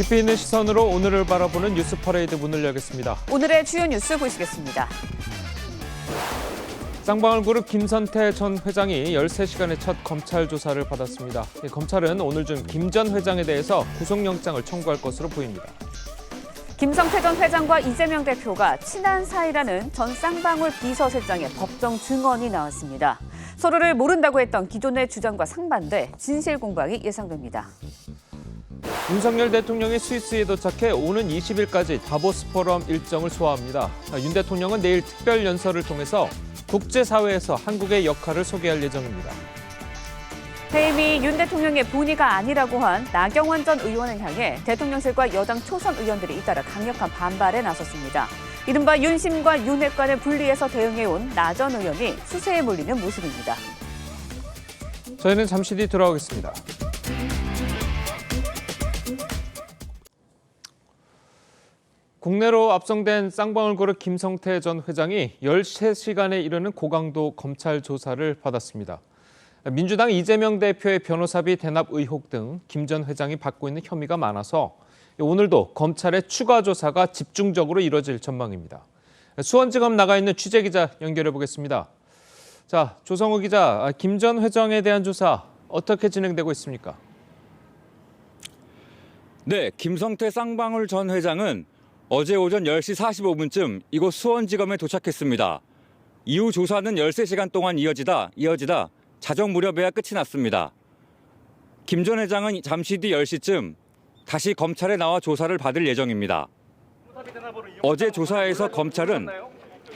깊이 있는 시선으로 오늘을 바라보는 뉴스 퍼레이드 문을 열겠습니다. 오늘의 주요 뉴스 보시겠습니다. 쌍방울그룹 김선태 전 회장이 13시간의 첫 검찰 조사를 받았습니다. 검찰은 오늘 중 김 전 회장에 대해서 구속영장을 청구할 것으로 보입니다. 김성태 전 회장과 이재명 대표가 친한 사이라는 전 쌍방울 비서실장의 법정 증언이 나왔습니다. 서로를 모른다고 했던 기존의 주장과 상반돼 진실 공방이 예상됩니다. 윤석열 대통령이 스위스에 도착해 오는 20일까지 다보스 포럼 일정을 소화합니다. 윤 대통령은 내일 특별 연설을 통해서 국제사회에서 한국의 역할을 소개할 예정입니다. 해임이 윤 대통령의 본의가 아니라고 한 나경원 전 의원을 향해 대통령실과 여당 초선 의원들이 잇따라 강력한 반발에 나섰습니다. 이른바 윤심과 윤핵관을 분리해서 대응해온 나 전 의원이 수세에 몰리는 모습입니다. 저희는 잠시 뒤 돌아오겠습니다. 국내로 압송된 쌍방울그룹 김성태 전 회장이 13시간에 이르는 고강도 검찰 조사를 받았습니다. 민주당 이재명 대표의 변호사비 대납 의혹 등 김 전 회장이 받고 있는 혐의가 많아서 오늘도 검찰의 추가 조사가 집중적으로 이뤄질 전망입니다. 수원지검 나가 있는 취재기자 연결해 보겠습니다. 자, 조성우 기자, 김 전 회장에 대한 조사 어떻게 진행되고 있습니까? 네, 김성태 쌍방울 전 회장은 어제 오전 10시 45분쯤 이곳 수원지검에 도착했습니다. 이후 조사는 13시간 동안 이어지다 자정 무렵에야 끝이 났습니다. 김 전 회장은 잠시 뒤 10시쯤 다시 검찰에 나와 조사를 받을 예정입니다. 어제 조사에서 검찰은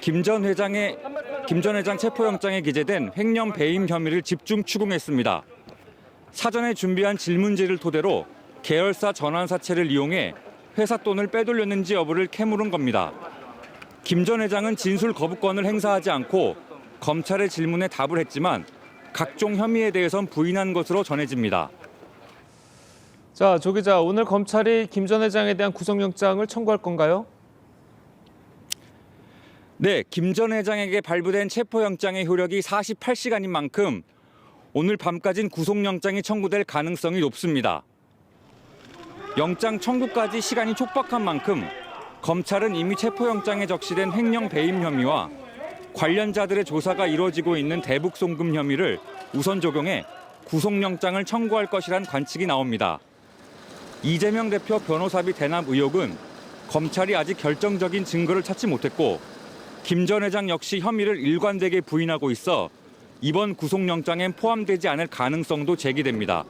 김 전 회장 체포영장에 기재된 횡령 배임 혐의를 집중 추궁했습니다. 사전에 준비한 질문지를 토대로 계열사 전환사채를 이용해 회사 돈을 빼돌렸는지 여부를 캐물은 겁니다. 김 전 회장은 진술 거부권을 행사하지 않고 검찰의 질문에 답을 했지만 각종 혐의에 대해선 부인한 것으로 전해집니다. 자, 조 기자, 오늘 검찰이 김 전 회장에 대한 구속영장을 청구할 건가요? 네, 김 전 회장에게 발부된 체포영장의 효력이 48시간인 만큼 오늘 밤까진 구속영장이 청구될 가능성이 높습니다. 영장 청구까지 시간이 촉박한 만큼 검찰은 이미 체포영장에 적시된 횡령 배임 혐의와 관련자들의 조사가 이루어지고 있는 대북 송금 혐의를 우선 적용해 구속영장을 청구할 것이란 관측이 나옵니다. 이재명 대표 변호사비 대납 의혹은 검찰이 아직 결정적인 증거를 찾지 못했고 김 전 회장 역시 혐의를 일관되게 부인하고 있어 이번 구속영장엔 포함되지 않을 가능성도 제기됩니다.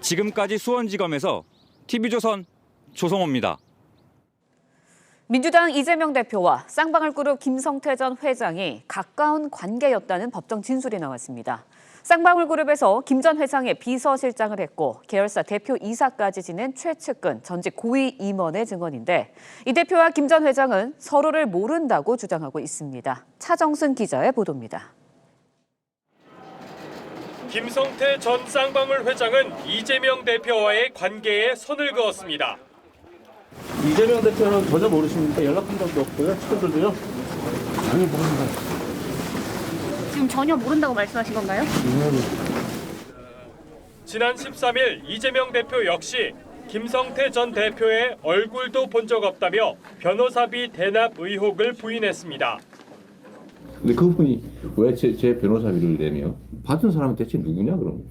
지금까지 수원지검에서 TV조선 조성호입니다. 민주당 이재명 대표와 쌍방울그룹 김성태 전 회장이 가까운 관계였다는 법정 진술이 나왔습니다. 쌍방울그룹에서 김 전 회장의 비서실장을 했고 계열사 대표이사까지 지낸 최측근 전직 고위 임원의 증언인데 이 대표와 김 전 회장은 서로를 모른다고 주장하고 있습니다. 차정순 기자의 보도입니다. 김성태 전 쌍방울 회장은 이재명 대표와의 관계에 선을 그었습니다. 이재명 대표는 전혀 모르십니까? 연락한 적도 없고요. 친구들도요? 전혀 모릅니다. 지금 전혀 모른다고 말씀하신 건가요? 지난 13일 이재명 대표 역시 김성태 전 대표의 얼굴도 본 적 없다며 변호사비 대납 의혹을 부인했습니다. 근데 그분이 왜 제 변호사비를 내며 받은 사람은 대체 누구냐 그럼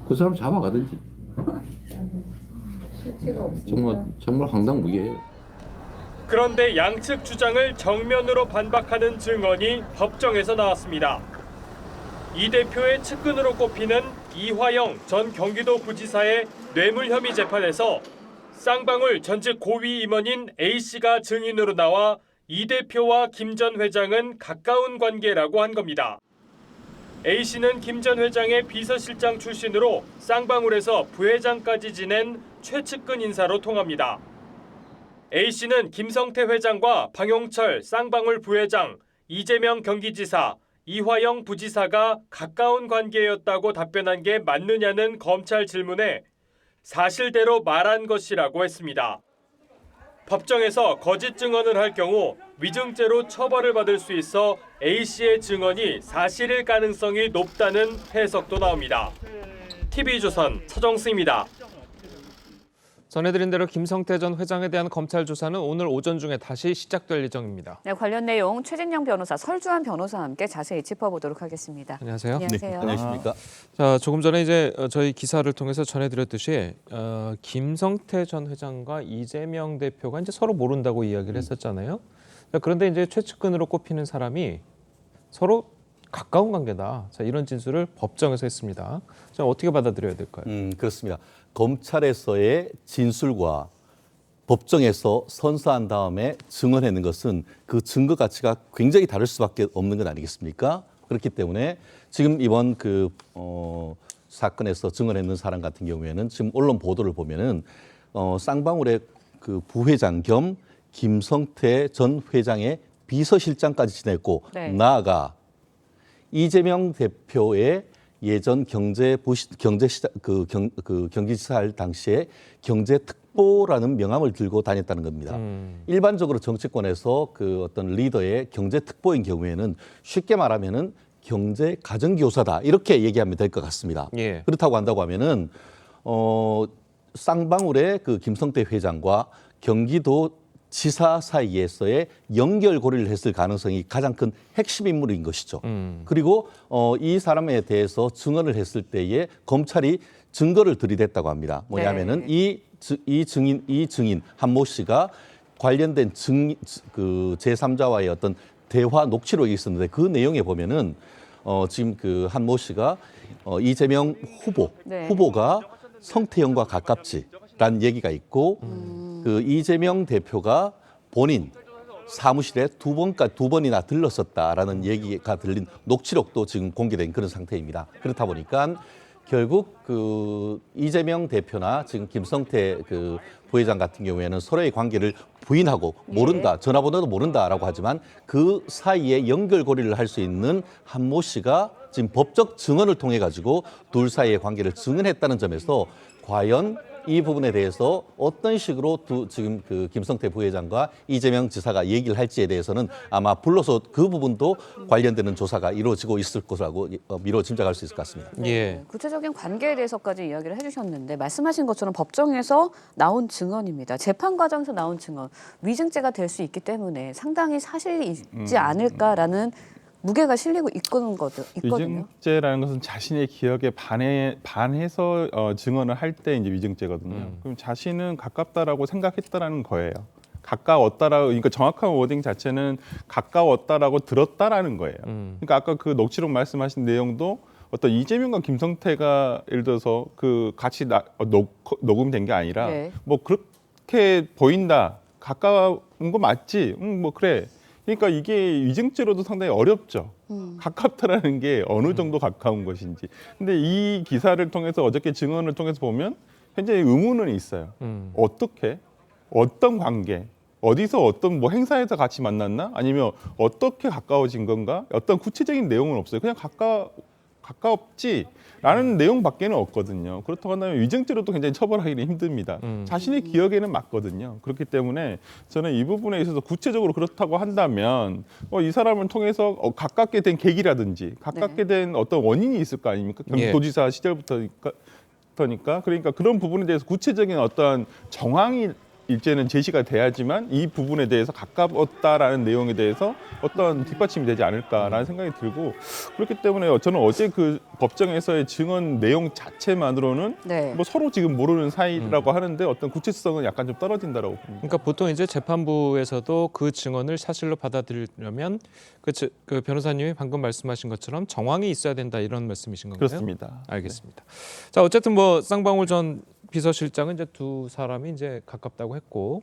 그 사람 잡아가든지 정말 황당무계해요. 그런데 양측 주장을 정면으로 반박하는 증언이 법정에서 나왔습니다. 이 대표의 측근으로 꼽히는 이화영 전 경기도 부지사의 뇌물 혐의 재판에서 쌍방울 전직 고위 임원인 A씨가 증인으로 나와 이 대표와 김 전 회장은 가까운 관계라고 한 겁니다. A씨는 김 전 회장의 비서실장 출신으로 쌍방울에서 부회장까지 지낸 최측근 인사로 통합니다. A씨는 김성태 회장과 방용철 쌍방울 부회장, 이재명 경기지사, 이화영 부지사가 가까운 관계였다고 답변한 게 맞느냐는 검찰 질문에 사실대로 말한 것이라고 했습니다. 법정에서 거짓 증언을 할 경우 위증죄로 처벌을 받을 수 있어 A씨의 증언이 사실일 가능성이 높다는 해석도 나옵니다. TV조선 차정수입니다. 전해드린 대로 김성태 전 회장에 대한 검찰 조사는 오늘 오전 중에 다시 시작될 예정입니다. 네, 관련 내용 최진영 변호사, 설주한 변호사와 함께 자세히 짚어보도록 하겠습니다. 안녕하세요. 안녕하세요. 안녕하십니까? 자, 조금 전에 이제 저희 기사를 통해서 전해드렸듯이 김성태 전 회장과 이재명 대표가 이제 서로 모른다고 이야기를 했었잖아요. 자, 그런데 이제 최측근으로 꼽히는 사람이 서로 가까운 관계다. 자, 이런 진술을 법정에서 했습니다. 자, 어떻게 받아들여야 될까요? 그렇습니다. 검찰에서의 진술과 법정에서 선서한 다음에 증언하는 것은 그 증거 가치가 굉장히 다를 수밖에 없는 건 아니겠습니까? 그렇기 때문에 지금 이번 사건에서 증언했는 사람 같은 경우에는 지금 언론 보도를 보면은 쌍방울의 그 부회장 겸 김성태 전 회장의 비서실장까지 지냈고 네. 나아가 이재명 대표의 예전 경기지사 할 당시에 경제특보라는 명함을 들고 다녔다는 겁니다. 일반적으로 정치권에서 그 어떤 리더의 경제특보인 경우에는 쉽게 말하면은 경제 가정교사다 이렇게 얘기하면 될 것 같습니다. 예. 그렇다고 한다고 하면은 쌍방울의 그 김성태 회장과 경기도 지사 사이에서의 연결고리를 했을 가능성이 가장 큰 핵심 인물인 것이죠. 그리고 이 사람에 대해서 증언을 했을 때에 검찰이 증거를 들이댔다고 합니다. 뭐냐면은 이 증인 한모 씨가 관련된 그 제3자와의 어떤 대화 녹취록이 있었는데 그 내용에 보면은 지금 그 한모 씨가 이재명 후보가 성태형과 가깝지라는 얘기가 있고 그 이재명 대표가 본인 사무실에 두 번이나 들렀었다라는 얘기가 들린 녹취록도 지금 공개된 그런 상태입니다. 그렇다 보니까 결국 그 이재명 대표나 지금 김성태 그 부회장 같은 경우에는 서로의 관계를 부인하고 모른다, 전화번호도 모른다라고 하지만 그 사이에 연결고리를 할 수 있는 한모 씨가 지금 법적 증언을 통해 가지고 둘 사이의 관계를 증언했다는 점에서 과연 이 부분에 대해서 어떤 식으로 지금 그 김성태 부회장과 이재명 지사가 얘기를 할지에 대해서는 아마 불러서 그 부분도 관련되는 조사가 이루어지고 있을 것이라고 미뤄 짐작할 수 있을 것 같습니다. 예. 구체적인 관계에 대해서까지 이야기를 해주셨는데 말씀하신 것처럼 법정에서 나온 증언입니다. 재판 과정에서 나온 증언, 위증죄가 될 수 있기 때문에 상당히 사실이 있지 않을까라는 무게가 실리고 있거든요. 위증죄라는 것은 자신의 기억에 반해서 증언을 할 때 이제 위증죄거든요. 그럼 자신은 가깝다라고 생각했다라는 거예요. 가까웠다라고, 그러니까 정확한 워딩 자체는 가까웠다라고 들었다라는 거예요. 그러니까 아까 그 녹취록 말씀하신 내용도 어떤 이재명과 김성태가 예를 들어서 그 같이 녹음된 게 아니라 뭐 그렇게 보인다, 가까운 거 맞지? 뭐 그래. 그러니까 이게 위증죄로도 상당히 어렵죠. 가깝다라는 게 어느 정도 가까운 것인지. 근데 이 기사를 통해서 어저께 증언을 통해서 보면 굉장히 의문은 있어요. 어떻게? 어떤 관계? 어디서 어떤 뭐 행사에서 같이 만났나? 아니면 어떻게 가까워진 건가? 어떤 구체적인 내용은 없어요. 그냥 가깝지라는 내용밖에는 없거든요. 그렇다고 한다면 위증죄로도 굉장히 처벌하기는 힘듭니다. 자신의 기억에는 맞거든요. 그렇기 때문에 저는 이 부분에 있어서 구체적으로 그렇다고 한다면 이 사람을 통해서 가깝게 된 계기라든지 가깝게 된 어떤 원인이 있을 거 아닙니까? 경기도지사 시절부터니까. 그러니까 그런 부분에 대해서 구체적인 어떤 정황이 일제는 제시가 돼야지만 이 부분에 대해서 가까웠다라는 내용에 대해서 어떤 뒷받침이 되지 않을까라는 생각이 들고, 그렇기 때문에 저는 어제 그 법정에서의 증언 내용 자체만으로는 뭐 서로 지금 모르는 사이라고 하는데 어떤 구체성은 약간 좀 떨어진다라고 봅니다. 그러니까 보통 이제 재판부에서도 그 증언을 사실로 받아들이려면 그 변호사님이 방금 말씀하신 것처럼 정황이 있어야 된다, 이런 말씀이신 건가요? 그렇습니다. 알겠습니다. 자, 어쨌든 뭐 쌍방울 전 비서실장은 이제 두 사람이 이제 가깝다고 했고,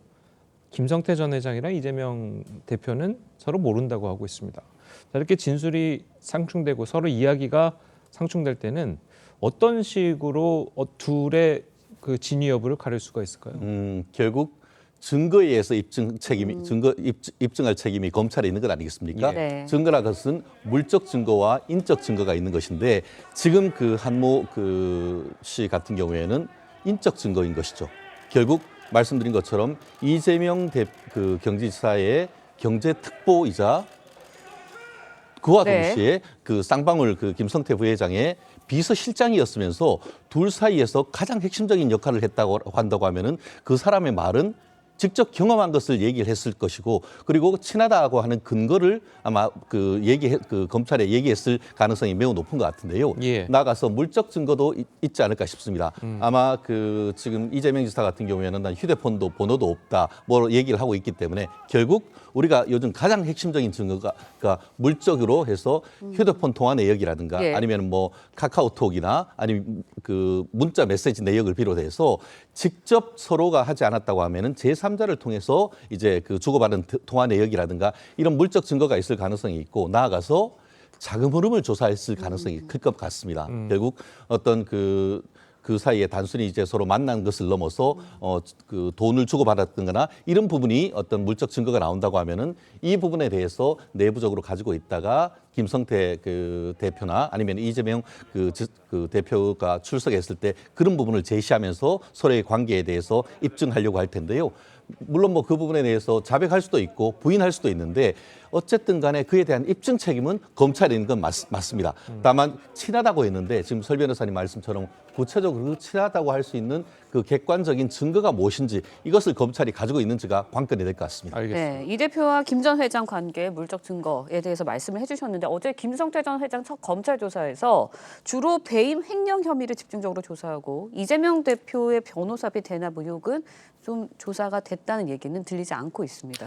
김성태 전 회장이랑 이재명 대표는 서로 모른다고 하고 있습니다. 자, 이렇게 진술이 상충되고 서로 이야기가 상충될 때는 어떤 식으로 둘의 그 진위 여부를 가릴 수가 있을까요? 결국 증거에 의해서 입증할 책임이 검찰에 있는 것 아니겠습니까? 증거라 것은 물적 증거와 인적 증거가 있는 것인데, 지금 그 한모 씨 같은 경우에는 인적 증거인 것이죠. 결국 말씀드린 것처럼 이재명 그 경기지사의 경제특보이자 그와 동시에 그 쌍방울 그 김성태 부회장의 비서실장이었으면서 둘 사이에서 가장 핵심적인 역할을 했다고 한다고 하면은 그 사람의 말은 직접 경험한 것을 얘기를 했을 것이고, 그리고 친하다고 하는 근거를 아마 그 검찰에 얘기했을 가능성이 매우 높은 것 같은데요. 예. 나아가서 물적 증거도 있지 않을까 싶습니다. 아마 그 지금 이재명 지사 같은 경우에는 난 휴대폰도 번호도 없다 뭐 얘기를 하고 있기 때문에 결국 우리가 요즘 가장 핵심적인 증거가 그러니까 물적으로 해서 휴대폰 통화 내역이라든가 예. 아니면 뭐 카카오톡이나 아니면 그 문자 메시지 내역을 비롯해서 직접 서로가 하지 않았다고 하면은 제3자를 통해서 이제 그 주고받은 통화 내역이라든가 이런 물적 증거가 있을 가능성이 있고, 나아가서 자금 흐름을 조사했을 가능성이 클 것 같습니다. 결국 어떤 그 사이에 단순히 이제 서로 만난 것을 넘어서 그 돈을 주고받았던거나 이런 부분이 어떤 물적 증거가 나온다고 하면은 이 부분에 대해서 내부적으로 가지고 있다가 김성태 그 대표나 아니면 이재명 그 대표가 출석했을 때 그런 부분을 제시하면서 서로의 관계에 대해서 입증하려고 할 텐데요. 물론 뭐 그 부분에 대해서 자백할 수도 있고 부인할 수도 있는데 어쨌든 간에 그에 대한 입증 책임은 검찰에 있는 건 맞습니다. 다만 친하다고 했는데 지금 설 변호사님 말씀처럼 구체적으로 그 친하다고 할 수 있는 그 객관적인 증거가 무엇인지 이것을 검찰이 가지고 있는지가 관건이 될 것 같습니다. 알겠습니다. 네, 이 대표와 김 전 회장 관계 물적 증거에 대해서 말씀을 해주셨는데 어제 김성태 전 회장 첫 검찰 조사에서 주로 배임 횡령 혐의를 집중적으로 조사하고 이재명 대표의 변호사비 대납 의혹은 좀 조사가 됐다는 얘기는 들리지 않고 있습니다.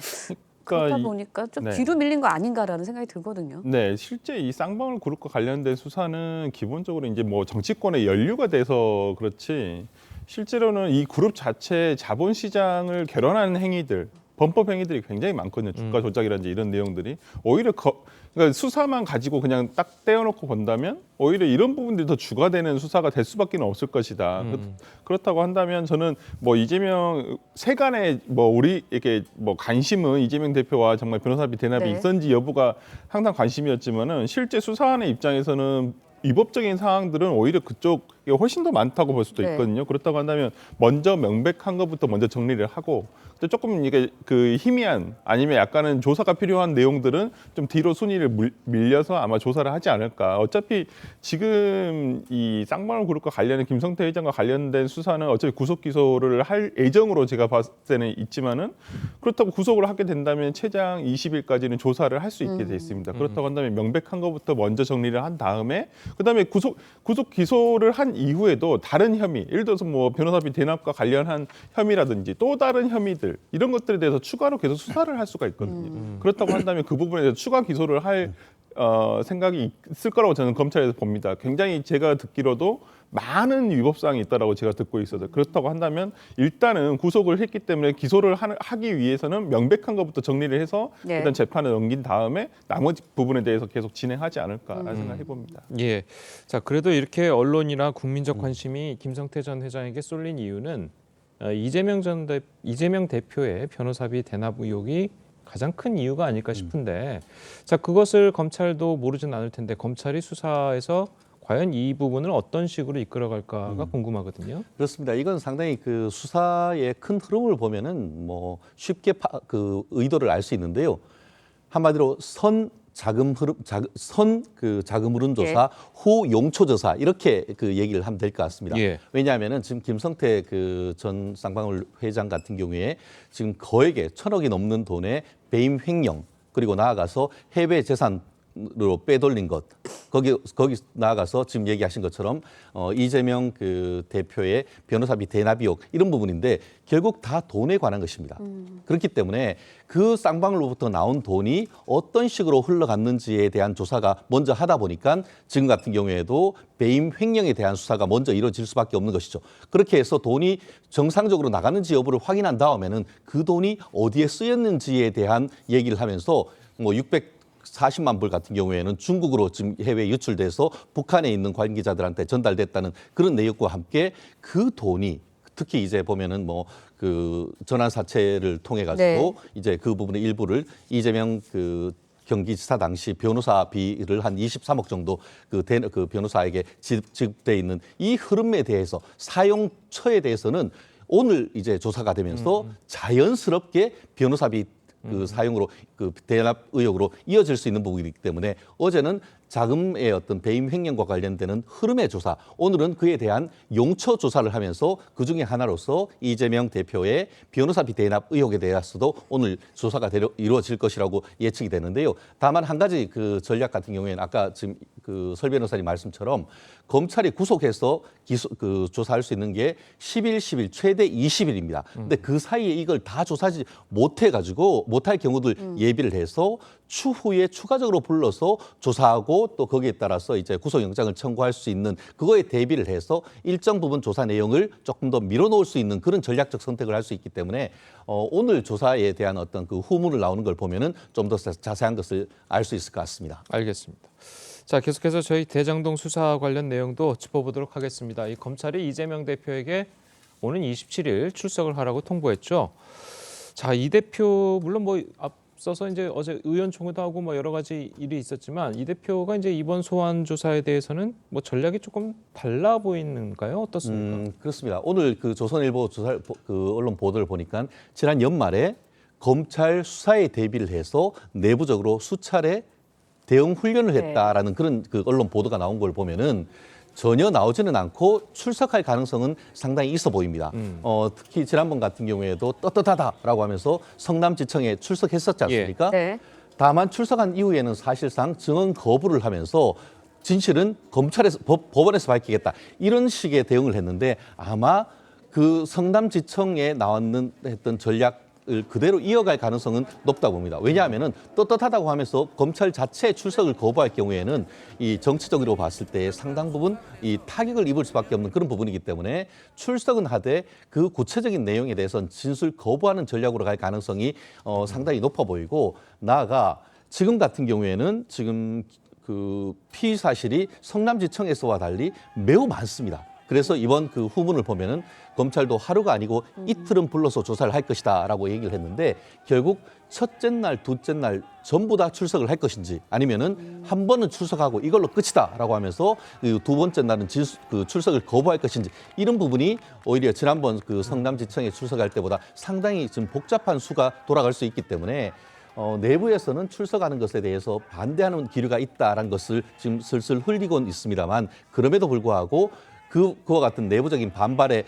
그러다 보니까 좀 뒤로 밀린 거 아닌가라는 생각이 들거든요. 네, 실제 이 쌍방울 그룹과 관련된 수사는 기본적으로 이제 뭐 정치권에 연루가 돼서 그렇지, 실제로는 이 그룹 자체 자본시장을 결혼하는 행위들, 범법 행위들이 굉장히 많거든요. 주가 조작이라든지 이런 내용들이 오히려 그러니까 수사만 가지고 그냥 딱 떼어놓고 본다면 오히려 이런 부분들이 더 주가 되는 수사가 될 수밖에 없을 것이다. 그렇다고 한다면 저는 뭐 이재명 세간의 뭐 우리에게 뭐 관심은 이재명 대표와 정말 변호사비 대납이 있었는지 여부가 항상 관심이었지만은 실제 수사하는 입장에서는 위법적인 사항들은 오히려 그쪽에 훨씬 더 많다고 볼 수도 있거든요. 그렇다고 한다면 먼저 명백한 것부터 먼저 정리를 하고, 또 조금 이게 그 희미한 아니면 약간은 조사가 필요한 내용들은 좀 뒤로 순위를 밀려서 아마 조사를 하지 않을까. 어차피 지금 이 쌍방울 그룹과 관련된 김성태 회장과 관련된 수사는 어차피 구속 기소를 할 예정으로 제가 봤을 때는 있지만은, 그렇다고 구속을 하게 된다면 최장 20일까지는 조사를 할 수 있게 돼 있습니다. 그렇다고 한다면 명백한 것부터 먼저 정리를 한 다음에 그다음에 구속 기소를 한 이후에도 다른 혐의, 예를 들어서 뭐 변호사비 대납과 관련한 혐의라든지 또 다른 혐의들 이런 것들에 대해서 추가로 계속 수사를 할 수가 있거든요. 그렇다고 한다면 그 부분에 대해서 추가 기소를 할 생각이 있을 거라고 저는 검찰에서 봅니다. 굉장히 제가 듣기로도 많은 위법사항이 있다라고 제가 듣고 있어서, 그렇다고 한다면 일단은 구속을 했기 때문에 기소를 하기 위해서는 명백한 것부터 정리를 해서 일단 재판에 넘긴 다음에 나머지 부분에 대해서 계속 진행하지 않을까라는 생각을 해봅니다. 예, 자 그래도 이렇게 언론이나 국민적 관심이 김성태 전 회장에게 쏠린 이유는 이재명 대표의 변호사비 대납 의혹이 가장 큰 이유가 아닐까 싶은데, 자 그것을 검찰도 모르진 않을 텐데 검찰이 수사에서 과연 이 부분을 어떤 식으로 이끌어갈까가 궁금하거든요. 그렇습니다. 이건 상당히 그 수사의 큰 흐름을 보면은 뭐 쉽게 그 의도를 알 수 있는데요. 한마디로 자금 흐름 조사, 후 용초 조사 이렇게 그 얘기를 하면 될 것 같습니다. 왜냐하면은 지금 김성태 그 전 쌍방울 회장 같은 경우에 지금 거액의 1,000억이 넘는 돈의 배임 횡령, 그리고 나아가서 해외 재산으로 빼돌린 것, 거기 나아가서 지금 얘기하신 것처럼 이재명 그 대표의 변호사비 대납 의혹 이런 부분인데 결국 다 돈에 관한 것입니다. 그렇기 때문에 그 쌍방울로부터 나온 돈이 어떤 식으로 흘러갔는지에 대한 조사가 먼저 하다 보니까 지금 같은 경우에도 배임 횡령에 대한 수사가 먼저 이루어질 수밖에 없는 것이죠. 그렇게 해서 돈이 정상적으로 나가는지 여부를 확인한 다음에는 그 돈이 어디에 쓰였는지에 대한 얘기를 하면서 뭐 640만 불 같은 경우에는 중국으로 지금 해외에 유출돼서 북한에 있는 관계자들한테 전달됐다는 그런 내역과 함께 그 돈이 특히 이제 보면은 뭐 그 전환 사채를 통해 가지고 이제 그 부분의 일부를 이재명 그 경기지사 당시 변호사비를 한 23억 정도 그 변호사에게 지급돼 있는 이 흐름에 대해서 사용처에 대해서는 오늘 이제 조사가 되면서 자연스럽게 변호사비 그 사용으로 그 대납 의혹으로 이어질 수 있는 부분이기 때문에 어제는 자금의 어떤 배임 횡령과 관련되는 흐름의 조사, 오늘은 그에 대한 용처 조사를 하면서 그중에 하나로서 이재명 대표의 변호사비 대납 의혹에 대해서도 오늘 조사가 이루어질 것이라고 예측이 되는데요. 다만 한 가지 그 전략 같은 경우에는 아까 지금 그 설 변호사님 말씀처럼 검찰이 구속해서 조사할 수 있는 게 10일, 10일, 최대 20일입니다. 근데 그 사이에 이걸 다 조사하지 못할 경우들 예비를 해서 추후에 추가적으로 불러서 조사하고 또 거기에 따라서 이제 구속영장을 청구할 수 있는 그거에 대비를 해서 일정 부분 조사 내용을 조금 더 밀어놓을 수 있는 그런 전략적 선택을 할 수 있기 때문에 오늘 조사에 대한 어떤 그 후문을 나오는 걸 보면은 좀 더 자세한 것을 알 수 있을 것 같습니다. 알겠습니다. 자, 계속해서 저희 대장동 수사 관련 내용도 짚어보도록 하겠습니다. 이 검찰이 이재명 대표에게 오는 27일 출석을 하라고 통보했죠. 자, 이 대표 물론 뭐 앞서서 이제 어제 의원총회도 하고 뭐 여러 가지 일이 있었지만 이 대표가 이제 이번 소환 조사에 대해서는 뭐 전략이 조금 달라 보이는가요? 어떻습니까? 그렇습니다. 오늘 그 조선일보 조사 그 언론 보도를 보니까 지난 연말에 검찰 수사에 대비를 해서 내부적으로 수차례 대응 훈련을 했다라는 그런 그 언론 보도가 나온 걸 보면은 전혀 나오지는 않고 출석할 가능성은 상당히 있어 보입니다. 특히 지난번 같은 경우에도 떳떳하다라고 하면서 성남지청에 출석했었지 않습니까? 네. 다만 출석한 이후에는 사실상 증언 거부를 하면서 진실은 검찰에서 법원에서 밝히겠다 이런 식의 대응을 했는데 아마 그 성남지청에 했던 전략 을 그대로 이어갈 가능성은 높다고 봅니다. 왜냐하면은 떳떳하다고 하면서 검찰 자체의 출석을 거부할 경우에는 이 정치적으로 봤을 때 상당 부분 이 타격을 입을 수밖에 없는 그런 부분이기 때문에 출석은 하되 그 구체적인 내용에 대해서는 진술 거부하는 전략으로 갈 가능성이 상당히 높아 보이고 나아가 지금 같은 경우에는 지금 그 피의 사실이 성남지청에서와 달리 매우 많습니다. 그래서 이번 그 후문을 보면은 검찰도 하루가 아니고 이틀은 불러서 조사를 할 것이다라고 얘기를 했는데 결국 첫째 날, 둘째 날 전부 다 출석을 할 것인지 아니면은 한 번은 출석하고 이걸로 끝이다라고 하면서 그 두 번째 날은 출석을 거부할 것인지 이런 부분이 오히려 지난번 그 성남지청에 출석할 때보다 상당히 좀 복잡한 수가 돌아갈 수 있기 때문에 내부에서는 출석하는 것에 대해서 반대하는 기류가 있다라는 것을 지금 슬슬 흘리곤 있습니다만 그럼에도 불구하고 그와 같은 내부적인 반발에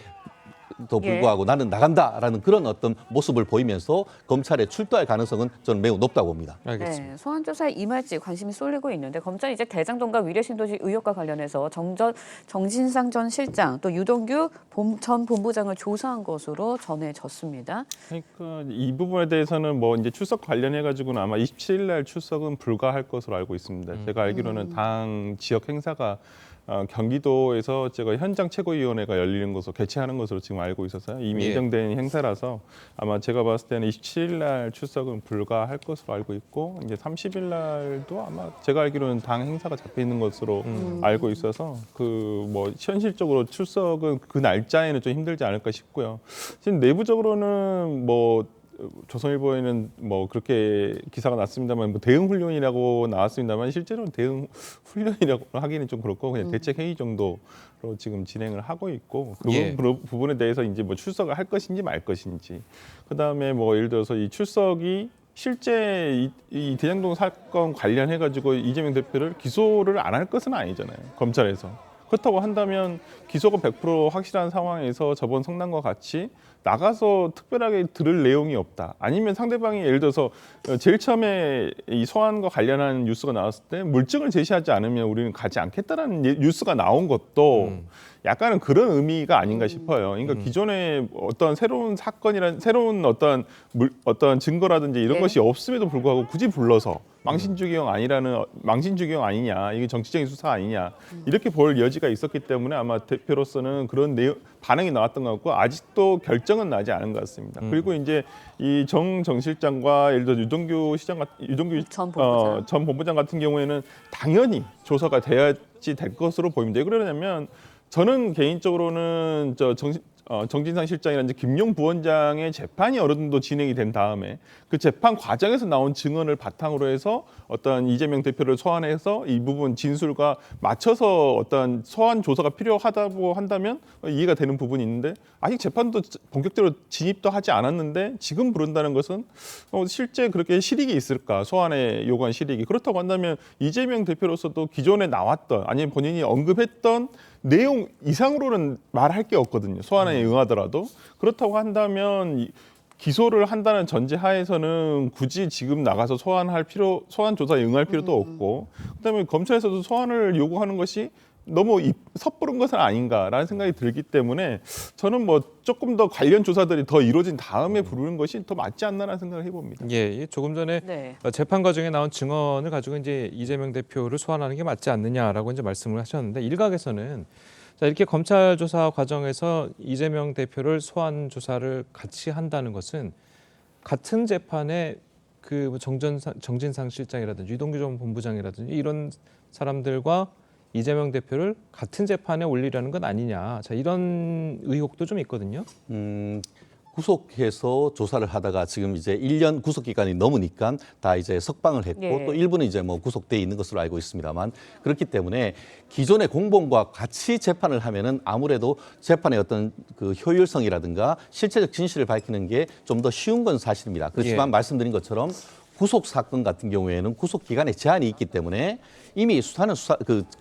도 불구하고 나는 나간다라는 그런 어떤 모습을 보이면서 검찰에 출두할 가능성은 저는 매우 높다고 봅니다. 알겠습니다. 네, 소환 조사에 임할지 관심이 쏠리고 있는데 검찰이 이제 대장동과 위례신도시 의혹과 관련해서 정진상 전 실장 또 유동규 전 본부장을 조사한 것으로 전해졌습니다. 그러니까 이 부분에 대해서는 뭐 이제 출석 관련해 가지고는 아마 27일 날 출석은 불가할 것으로 알고 있습니다. 제가 알기로는 당 지역 행사가 경기도에서 제가 현장 최고위원회가 열리는 것으로 개최하는 것으로 지금 알고 있어서요. 이미 예정된 행사라서 아마 제가 봤을 때는 27일 날 출석은 불가할 것으로 알고 있고 이제 30일 날도 아마 제가 알기로는 당 행사가 잡혀 있는 것으로 알고 있어서 그 뭐 현실적으로 출석은 그 날짜에는 좀 힘들지 않을까 싶고요. 지금 내부적으로는 뭐 조선일보에는 뭐 그렇게 기사가 났습니다만 뭐 대응 훈련이라고 나왔습니다만 실제로는 대응 훈련이라고 하기는 좀 그렇고 그냥 대책 회의 정도로 지금 진행을 하고 있고 그 부분에 대해서 이제 뭐 출석을 할 것인지 말 것인지 그다음에 뭐 예를 들어서 이 출석이 실제 이 대장동 사건 관련해 가지고 이재명 대표를 기소를 안 할 것은 아니잖아요. 검찰에서. 그렇다고 한다면 기소가 100% 확실한 상황에서 저번 성남과 같이 나가서 특별하게 들을 내용이 없다. 아니면 상대방이 예를 들어서 제일 처음에 이 소환과 관련한 뉴스가 나왔을 때 물증을 제시하지 않으면 우리는 가지 않겠다라는 뉴스가 나온 것도 약간은 그런 의미가 아닌가 싶어요. 그러니까 기존에 어떤 새로운 사건이란 새로운 어떤 증거라든지 이런 것이 없음에도 불구하고 굳이 불러서 망신주기형 아니냐, 이게 정치적인 수사 아니냐 이렇게 볼 여지가 있었기 때문에 아마 대표로서는 그런 반응이 나왔던 것 같고 아직도 결정은 나지 않은 것 같습니다. 그리고 이제 이 정 실장과 예를 들어 유동규 전 본부장 같은 경우에는 당연히 조사가 돼야지 될 것으로 보입니다. 왜 그러냐면 저는 개인적으로는 정진상 실장이라든지 김용 부원장의 재판이 어느 정도 진행이 된 다음에 그 재판 과정에서 나온 증언을 바탕으로 해서 어떤 이재명 대표를 소환해서 이 부분 진술과 맞춰서 어떤 소환 조사가 필요하다고 한다면 이해가 되는 부분이 있는데 아직 재판도 본격적으로 진입도 하지 않았는데 지금 부른다는 것은 실제 그렇게 실익이 있을까? 소환에 요구한 실익이. 그렇다고 한다면 이재명 대표로서도 기존에 나왔던 아니면 본인이 언급했던 내용 이상으로는 말할 게 없거든요. 소환에 응하더라도. 그렇다고 한다면 기소를 한다는 전제 하에서는 굳이 지금 나가서 소환 조사에 응할 필요도 없고, 그다음에 검찰에서도 소환을 요구하는 것이 너무 섣부른 것은 아닌가라는 생각이 들기 때문에 저는 뭐 조금 더 관련 조사들이 더 이루어진 다음에 부르는 것이 더 맞지 않나라는 생각을 해봅니다. 예, 조금 전에 네. 재판 과정에 나온 증언을 가지고 이제 이재명 대표를 소환하는 게 맞지 않느냐라고 이제 말씀을 하셨는데 일각에서는 자, 이렇게 검찰 조사 과정에서 이재명 대표를 소환 조사를 같이 한다는 것은 같은 재판에 그 정진상 실장이라든지 유동규 전 본부장이라든지 이런 사람들과 이재명 대표를 같은 재판에 올리려는 건 아니냐. 자, 이런 의혹도 좀 있거든요. 구속해서 조사를 하다가 지금 이제 1년 구속 기간이 넘으니까 다 이제 석방을 했고 예. 또 일부는 이제 뭐 구속돼 있는 것으로 알고 있습니다만 그렇기 때문에 기존의 공범과 같이 재판을 하면은 아무래도 재판의 어떤 그 효율성이라든가 실체적 진실을 밝히는 게 좀 더 쉬운 건 사실입니다. 그렇지만 예. 말씀드린 것처럼 구속 사건 같은 경우에는 구속 기간에 제한이 있기 때문에 이미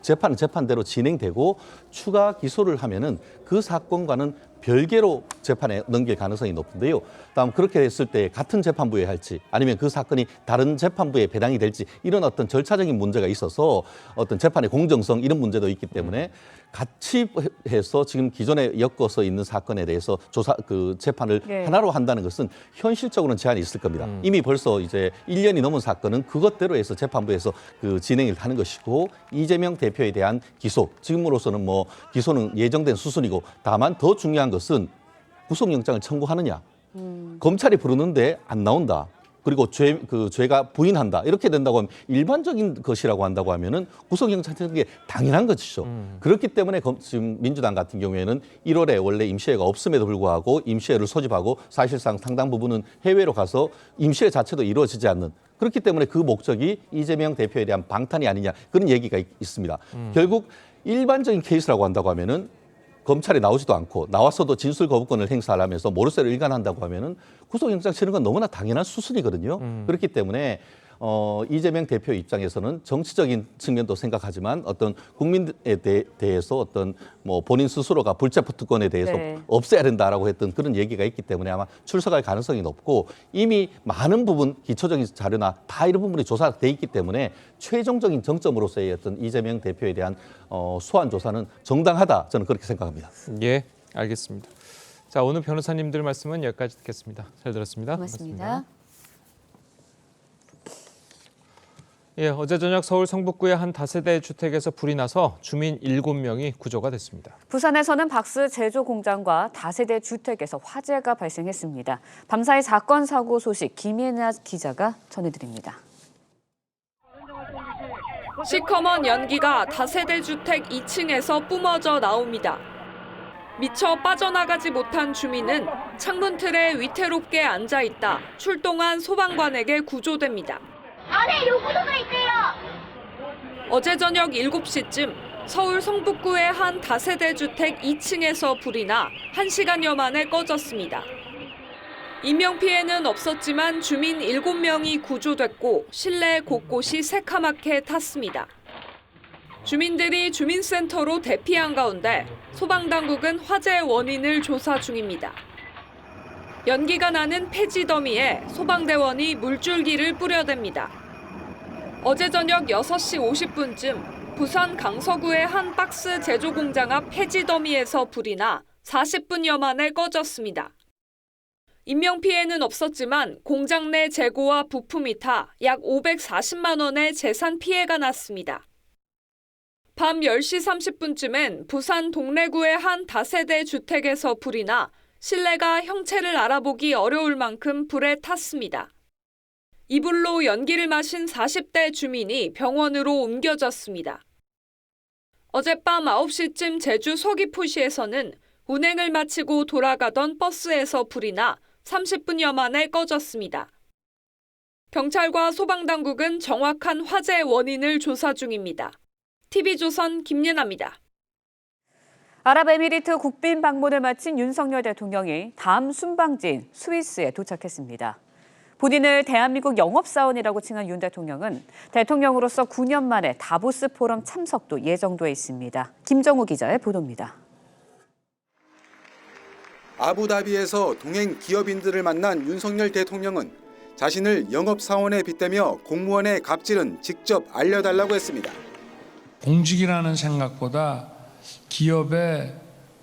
재판은 재판대로 진행되고 추가 기소를 하면은 그 사건과는 별개로 재판에 넘길 가능성이 높은데요. 다음 그렇게 됐을 때 같은 재판부에 할지 아니면 그 사건이 다른 재판부에 배당이 될지 이런 어떤 절차적인 문제가 있어서 어떤 재판의 공정성 이런 문제도 있기 때문에 같이 해서 지금 기존에 엮어서 있는 사건에 대해서 재판을 네. 하나로 한다는 것은 현실적으로는 제한이 있을 겁니다. 이미 벌써 이제 1년이 넘은 사건은 그것대로 해서 재판부에서 그 진행을 하는 것이고 이재명 대표에 대한 기소 지금으로서는 뭐 기소는 예정된 수순이고 다만 더 중요한 것은 구속영장을 청구하느냐. 검찰이 부르는데 안 나온다. 그리고 죄가 부인한다. 이렇게 된다고 하면 일반적인 것이라고 한다고 하면은 구속영장 청구하는 게 당연한 것이죠. 그렇기 때문에 지금 민주당 같은 경우에는 1월에 원래 임시회가 없음에도 불구하고 임시회를 소집하고 사실상 상당 부분은 해외로 가서 임시회 자체도 이루어지지 않는 그렇기 때문에 그 목적이 이재명 대표에 대한 방탄이 아니냐 그런 얘기가 있습니다. 결국 일반적인 케이스라고 한다고 하면은 검찰이 나오지도 않고 나왔어도 진술 거부권을 행사하면서 모르쇠로 일관한다고 하면은 구속영장 치는 건 너무나 당연한 수순이거든요. 그렇기 때문에 이재명 대표 입장에서는 정치적인 측면도 생각하지만 어떤 국민에 대해서 어떤 뭐 본인 스스로가 불체포 특권에 대해서 네. 없애야 된다라고 했던 그런 얘기가 있기 때문에 아마 출석할 가능성이 높고 이미 많은 부분 기초적인 자료나 다 이런 부분이 조사돼 있기 때문에 최종적인 정점으로서의 어떤 이재명 대표에 대한 소환 조사는 정당하다 저는 그렇게 생각합니다. 예, 알겠습니다. 자, 오늘 변호사님들 말씀은 여기까지 듣겠습니다. 잘 들었습니다. 고맙습니다. 예, 어제 저녁 서울 성북구의 한 다세대 주택에서 불이 나서 주민 7명이 구조가 됐습니다. 부산에서는 박스 제조 공장과 다세대 주택에서 화재가 발생했습니다. 밤사이 사건 사고 소식 김예나 기자가 전해드립니다. 시커먼 연기가 다세대 주택 2층에서 뿜어져 나옵니다. 미처 빠져나가지 못한 주민은 창문 틀에 위태롭게 앉아있다 출동한 소방관에게 구조됩니다. 안에 요구도가 있대요. 어제 저녁 7시쯤 서울 성북구의 한 다세대 주택 2층에서 불이 나 1시간여 만에 꺼졌습니다. 인명피해는 없었지만 주민 7명이 구조됐고 실내 곳곳이 새카맣게 탔습니다. 주민들이 주민센터로 대피한 가운데 소방당국은 화재 원인을 조사 중입니다. 연기가 나는 폐지 더미에 소방대원이 물줄기를 뿌려댑니다. 어제 저녁 6시 50분쯤 부산 강서구의 한 박스 제조 공장 앞 폐지 더미에서 불이 나 40분여 만에 꺼졌습니다. 인명피해는 없었지만 공장 내 재고와 부품이 타 약 540만 원의 재산 피해가 났습니다. 밤 10시 30분쯤엔 부산 동래구의 한 다세대 주택에서 불이 나 실내가 형체를 알아보기 어려울 만큼 불에 탔습니다. 이 불로 연기를 마신 40대 주민이 병원으로 옮겨졌습니다. 어젯밤 9시쯤 제주 서귀포시에서는 운행을 마치고 돌아가던 버스에서 불이 나 30분여 만에 꺼졌습니다. 경찰과 소방당국은 정확한 화재 원인을 조사 중입니다. TV조선 김예나입니다. 아랍에미리트 국빈 방문을 마친 윤석열 대통령이 다음 순방지인 스위스에 도착했습니다. 본인을 대한민국 영업사원이라고 칭한 윤 대통령은 대통령으로서 9년 만에 다보스 포럼 참석도 예정돼 있습니다. 김정우 기자의 보도입니다. 아부다비에서 동행 기업인들을 만난 윤석열 대통령은 자신을 영업사원에 빗대며 공무원의 갑질은 직접 알려달라고 했습니다. 공직이라는 생각보다 기업의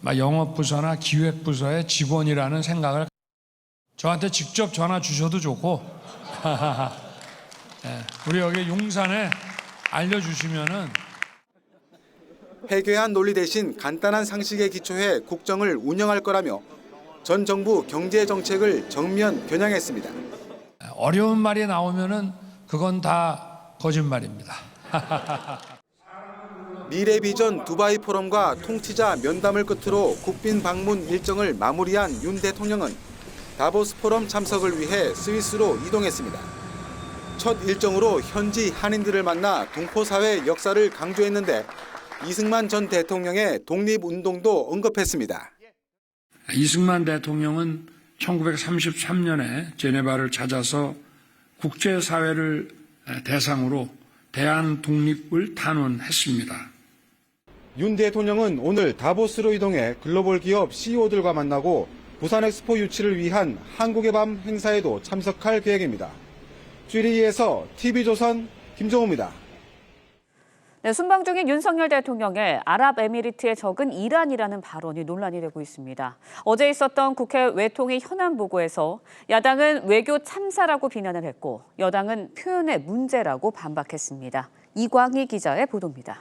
영업부서나 기획부서의 직원이라는 생각을 저한테 직접 전화 주셔도 좋고 우리 여기 용산에 알려주시면은 해괴한 논리 대신 간단한 상식에 기초해 국정을 운영할 거라며 전 정부 경제 정책을 정면 겨냥했습니다. 어려운 말이 나오면은 그건 다 거짓말입니다. 미래 비전 두바이 포럼과 통치자 면담을 끝으로 국빈 방문 일정을 마무리한 윤 대통령은 다보스 포럼 참석을 위해 스위스로 이동했습니다. 첫 일정으로 현지 한인들을 만나 동포사회 역사를 강조했는데 이승만 전 대통령의 독립운동도 언급했습니다. 이승만 대통령은 1933년에 제네바를 찾아서 국제사회를 대상으로 대한 독립을 탄원했습니다. 윤 대통령은 오늘 다보스로 이동해 글로벌 기업 CEO들과 만나고 부산 엑스포 유치를 위한 한국의 밤 행사에도 참석할 계획입니다. 쥐리히에서 TV조선 김정우입니다. 네, 순방 중인 윤석열 대통령의 아랍에미리트의 적은 이란이라는 발언이 논란이 되고 있습니다. 어제 있었던 국회 외통위 현안 보고에서 야당은 외교 참사라고 비난을 했고 여당은 표현의 문제라고 반박했습니다. 이광희 기자의 보도입니다.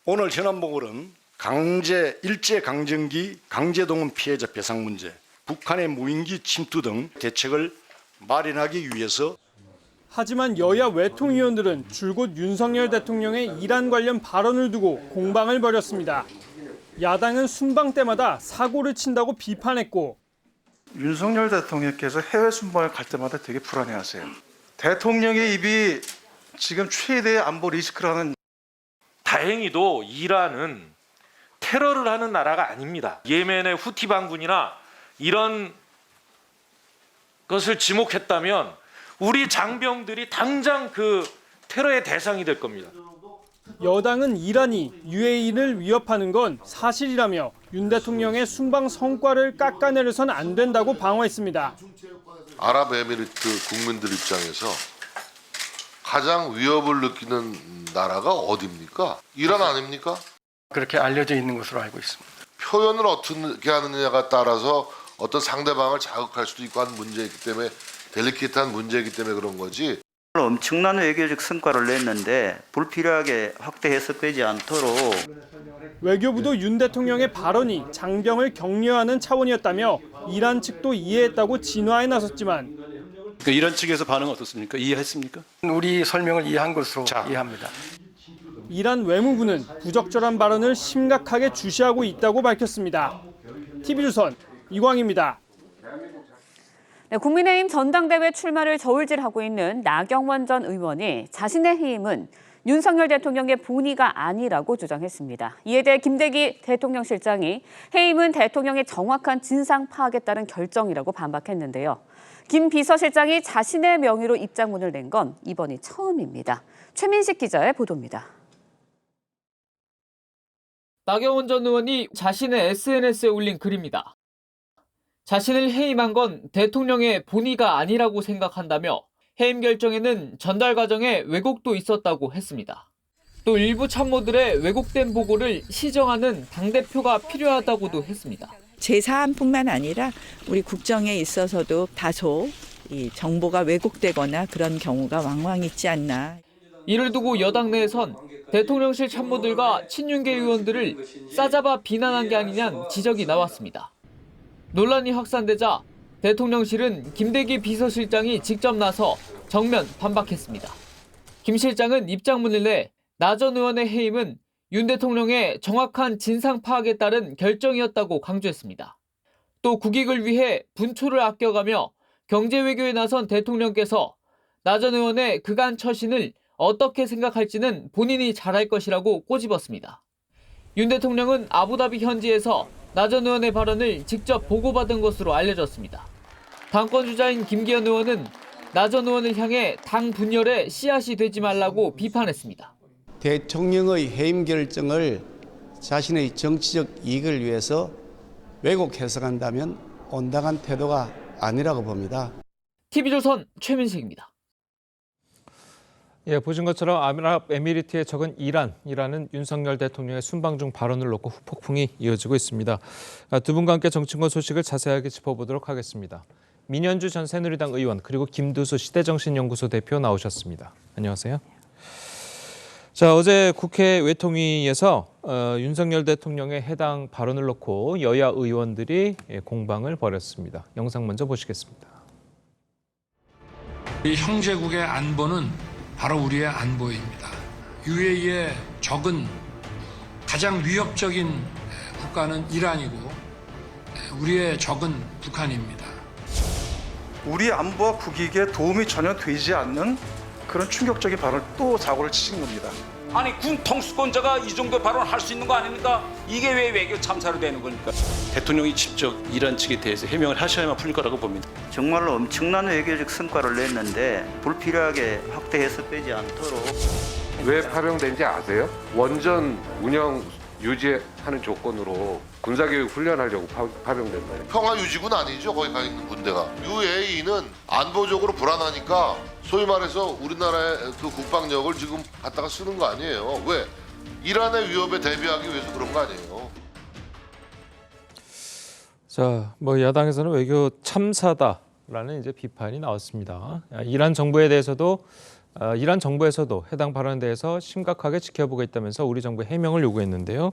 오늘 현안 보고는 일제강점기 강제동원 피해자 배상 문제, 북한의 무인기 침투 등 대책을 마련하기 위해서 하지만 여야 외통위원들은 줄곧 윤석열 대통령의 이란 관련 발언을 두고 공방을 벌였습니다. 야당은 순방 때마다 사고를 친다고 비판했고 윤석열 대통령께서 해외 순방을 갈 때마다 되게 불안해하세요. 대통령의 입이 지금 최대의 안보 리스크라는. 다행히도 이란은 테러를 하는 나라가 아닙니다. 예멘의 후티 반군이나 이런 것을 지목했다면 우리 장병들이 당장 그 테러의 대상이 될 겁니다. 여당은 이란이 UAE를 위협하는 건 사실이라며 윤 대통령의 순방 성과를 깎아내려선 안 된다고 방어했습니다. 아랍에미리트 국민들 입장에서 가장 위협을 느끼는 나라가 어디입니까? 이란 아닙니까? 그렇게 알려져 있는 것으로 알고 있습니다. 표현을 어떻게 하느냐가 따라서 어떤 상대방을 자극할 수도 있고 하는 문제이기 때문에 델리케이트한 문제이기 때문에 그런 거지. 엄청난 외교적 성과를 냈는데 불필요하게 확대 해석되지 않도록. 외교부도 윤 대통령의 발언이 장병을 격려하는 차원이었다며 이란 측도 이해했다고 진화에 나섰지만 이란 측에서 반응 어떻습니까? 이해했습니까? 우리 설명을 이해한 것으로 이해합니다. 이란 외무부는 부적절한 발언을 심각하게 주시하고 있다고 밝혔습니다. TV조선 이광희입니다. 네, 국민의힘 전당대회 출마를 저울질하고 있는 나경원 전 의원이 자신의 해임은 윤석열 대통령의 본의가 아니라고 주장했습니다. 이에 대해 김대기 대통령실장이 해임은 대통령의 정확한 진상 파악에 따른 결정이라고 반박했는데요. 김 비서실장이 자신의 명의로 입장문을 낸 건 이번이 처음입니다. 최민식 기자의 보도입니다. 나경원 전 의원이 자신의 SNS에 올린 글입니다. 자신을 해임한 건 대통령의 본의가 아니라고 생각한다며 해임 결정에는 전달 과정에 왜곡도 있었다고 했습니다. 또 일부 참모들의 왜곡된 보고를 시정하는 당대표가 필요하다고도 했습니다. 제 사안뿐만 아니라 우리 국정에 있어서도 다소 이 정보가 왜곡되거나 그런 경우가 왕왕 있지 않나. 이를 두고 여당 내에선 대통령실 참모들과 친윤계 의원들을 싸잡아 비난한 게 아니냐는 지적이 나왔습니다. 논란이 확산되자 대통령실은 김대기 비서실장이 직접 나서 정면 반박했습니다. 김 실장은 입장문을 내 나 전 의원의 해임은 윤 대통령의 정확한 진상 파악에 따른 결정이었다고 강조했습니다. 또 국익을 위해 분초를 아껴가며 경제 외교에 나선 대통령께서 나 전 의원의 그간 처신을 어떻게 생각할지는 본인이 잘할 것이라고 꼬집었습니다. 윤 대통령은 아부다비 현지에서 나 전 의원의 발언을 직접 보고받은 것으로 알려졌습니다. 당권 주자인 김기현 의원은 나 전 의원을 향해 당 분열의 씨앗이 되지 말라고 비판했습니다. 대통령의 해임 결정을 자신의 정치적 이익을 위해서 왜곡 해석한다면 온당한 태도가 아니라고 봅니다. TV조선 최민식입니다. 예, 보신 것처럼 아랍에미리트의 적은 이란이라는 윤석열 대통령의 순방 중 발언을 놓고 후폭풍이 이어지고 있습니다. 두 분과 함께 정치권 소식을 자세하게 짚어보도록 하겠습니다. 민현주 전 새누리당 의원 그리고 김두수 시대정신연구소 대표 나오셨습니다. 안녕하세요. 자, 어제 국회 외통위에서 윤석열 대통령의 해당 발언을 놓고 여야 의원들이 공방을 벌였습니다. 영상 먼저 보시겠습니다. 이 형제국의 안보는 바로 우리의 안보입니다. UAE의 적은 가장 위협적인 국가는 이란이고 우리의 적은 북한입니다. 우리 안보와 국익에 도움이 전혀 되지 않는 그런 충격적인 발언을 또 사고를 치신 겁니다. 아니 군 통수권자가 이 정도 발언할 수 있는 거 아닙니까? 이게 왜 외교 참사로 되는 겁니까? 대통령이 직접 이란 측에 대해서 해명을 하셔야만 풀릴 거라고 봅니다. 정말로 엄청난 외교적 성과를 냈는데 불필요하게 확대해서 빼지 않도록. 왜 파병된지 아세요? 원전 운영 유지하는 조건으로 군사교육 훈련하려고 파병된 거예요. 평화 유지군 아니죠, 거기 가 있는 군대가. UAE는 안보적으로 불안하니까 소위 말해서 우리나라의 그 국방력을 지금 갖다가 쓰는 거 아니에요. 왜? 이란의 위협에 대비하기 위해서 그런 거 아니에요. 자, 야당에서는 외교 참사다라는 이제 비판이 나왔습니다. 이란 정부에서도 해당 발언에 대해서 심각하게 지켜보고 있다면서 우리 정부에 해명을 요구했는데요.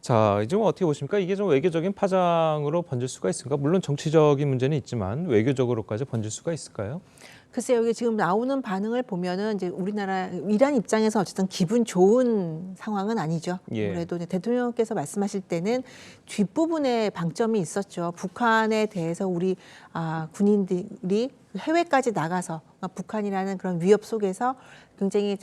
자, 좀 어떻게 보십니까? 이게 좀 외교적인 파장으로 번질 수가 있을까? 물론 정치적인 문제는 있지만 외교적으로까지 번질 수가 있을까요? 글쎄요, 이게 지금 나오는 반응을 보면은 이제 우리나라 이란 입장에서 어쨌든 기분 좋은 상황은 아니죠. 예. 그래도 대통령께서 말씀하실 때는 뒷부분에 방점이 있었죠. 북한에 대해서 우리 군인들이 해외까지 나가서 북한이라는 그런 위협 속에서 굉장히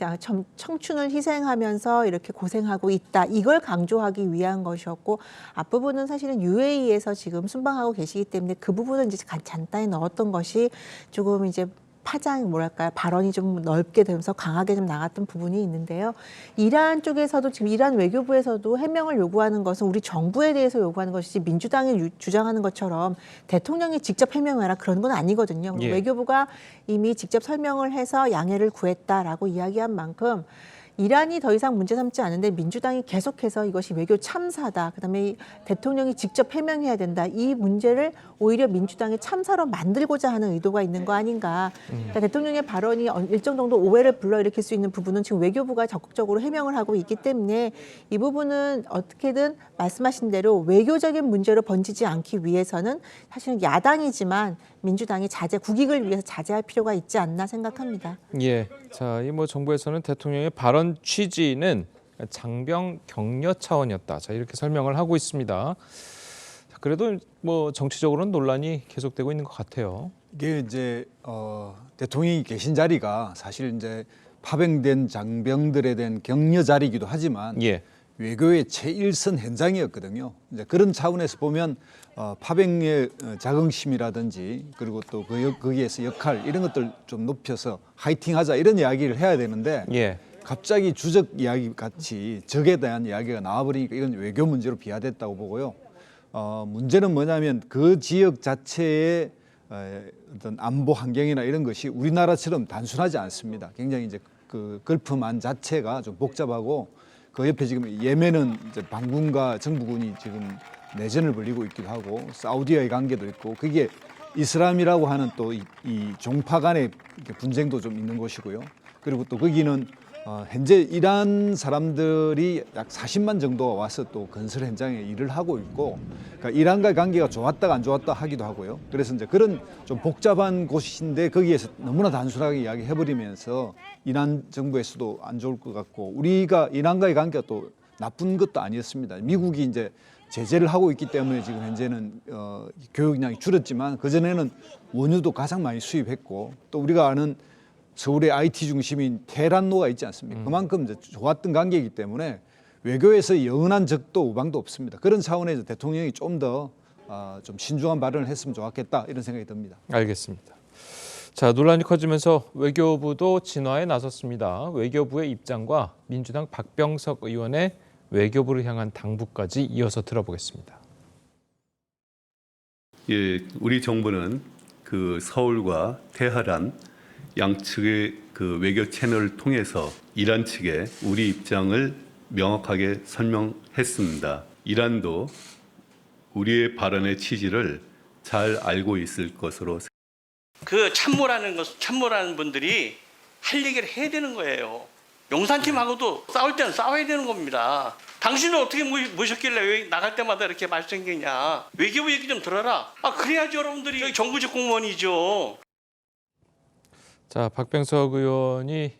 청춘을 희생하면서 이렇게 고생하고 있다. 이걸 강조하기 위한 것이었고 앞부분은 사실은 UAE에서 지금 순방하고 계시기 때문에 그 부분은 이제 간단히 넣었던 것이 조금 이제 발언이 좀 넓게 되면서 강하게 좀 나갔던 부분이 있는데요. 이란 쪽에서도 지금 이란 외교부에서도 해명을 요구하는 것은 우리 정부에 대해서 요구하는 것이지 민주당이 주장하는 것처럼 대통령이 직접 해명해라 그런 건 아니거든요. 예. 외교부가 이미 직접 설명을 해서 양해를 구했다라고 이야기한 만큼 이란이 더 이상 문제 삼지 않은데 민주당이 계속해서 이것이 외교 참사다. 그다음에 대통령이 직접 해명해야 된다. 이 문제를 오히려 민주당의 참사로 만들고자 하는 의도가 있는 거 아닌가. 그러니까 대통령의 발언이 일정 정도 오해를 불러일으킬 수 있는 부분은 지금 외교부가 적극적으로 해명을 하고 있기 때문에 이 부분은 어떻게든 말씀하신 대로 외교적인 문제로 번지지 않기 위해서는 사실은 야당이지만 민주당이 국익을 위해서 자제할 필요가 있지 않나 생각합니다. 예, 자, 이 정부에서는 대통령의 발언 취지는 장병 격려 차원이었다. 자, 이렇게 설명을 하고 있습니다. 그래도 정치적으로는 논란이 계속되고 있는 것 같아요. 이게 이제 대통령이 계신 자리가 사실 이제 파병된 장병들에 대한 격려 자리이기도 하지만 예. 외교의 제1선 현장이었거든요. 이제 그런 차원에서 보면 파병의 자긍심이라든지 그리고 또 거기에서 역할 이런 것들 좀 높여서 화이팅하자 이런 이야기를 해야 되는데 예. 갑자기 주적 이야기 같이 적에 대한 이야기가 나와버리니까 이건 외교 문제로 비화됐다고 보고요. 문제는 뭐냐면 그 지역 자체의 어떤 안보 환경이나 이런 것이 우리나라처럼 단순하지 않습니다. 굉장히 이제 그 걸프만 자체가 좀 복잡하고 그 옆에 지금 예멘은 이제 반군과 정부군이 지금 내전을 벌이고 있기도 하고 사우디와의 관계도 있고 그게 이슬람이라고 하는 또 이 종파 간의 분쟁도 좀 있는 곳이고요. 그리고 또 거기는 현재 이란 사람들이 약 40만 정도가 와서 또 건설 현장에 일을 하고 있고, 그러니까 이란과의 관계가 좋았다가 안 좋았다 하기도 하고요. 그래서 이제 그런 좀 복잡한 곳인데 거기에서 너무나 단순하게 이야기해버리면서 이란 정부에서도 안 좋을 것 같고, 우리가 이란과의 관계가 또 나쁜 것도 아니었습니다. 미국이 이제 제재를 하고 있기 때문에 지금 현재는 교역량이 줄었지만 그전에는 원유도 가장 많이 수입했고, 또 우리가 아는 서울의 IT 중심인 테헤란로가 있지 않습니까? 그만큼 이제 좋았던 관계이기 때문에 외교에서 영원한 적도 우방도 없습니다. 그런 차원에서 대통령이 좀 더 좀 신중한 발언을 했으면 좋았겠다 이런 생각이 듭니다. 알겠습니다. 자, 논란이 커지면서 외교부도 진화에 나섰습니다. 외교부의 입장과 민주당 박병석 의원의 외교부를 향한 당부까지 이어서 들어보겠습니다. 예, 우리 정부는 그 서울과 테헤란 양측의 그 외교 채널을 통해서 이란 측에 우리 입장을 명확하게 설명했습니다. 이란도 우리의 발언의 취지를 잘 알고 있을 것으로. 그 참모라는 분들이 할 얘기를 해야 되는 거예요. 용산팀하고도 싸울 때는 싸워야 되는 겁니다. 당신은 어떻게 모셨길래 왜 나갈 때마다 이렇게 말썽이냐. 외교부 얘기 좀 들어라. 그래야지 여러분들이 정부직 공무원이죠. 자, 박병석 의원이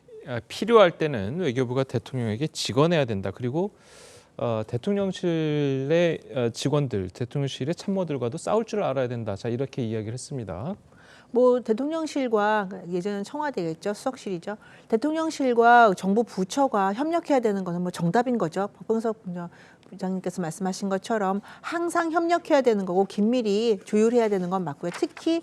필요할 때는 외교부가 대통령에게 직언해야 된다. 그리고 대통령실의 직원들, 대통령실의 참모들과도 싸울 줄 알아야 된다. 자, 이렇게 이야기를 했습니다. 뭐 대통령실과 예전엔 청와대겠죠, 수석실이죠. 대통령실과 정부 부처가 협력해야 되는 것은 뭐 정답인 거죠. 박병석 부장님께서 말씀하신 것처럼 항상 협력해야 되는 거고 긴밀히 조율해야 되는 건 맞고요. 특히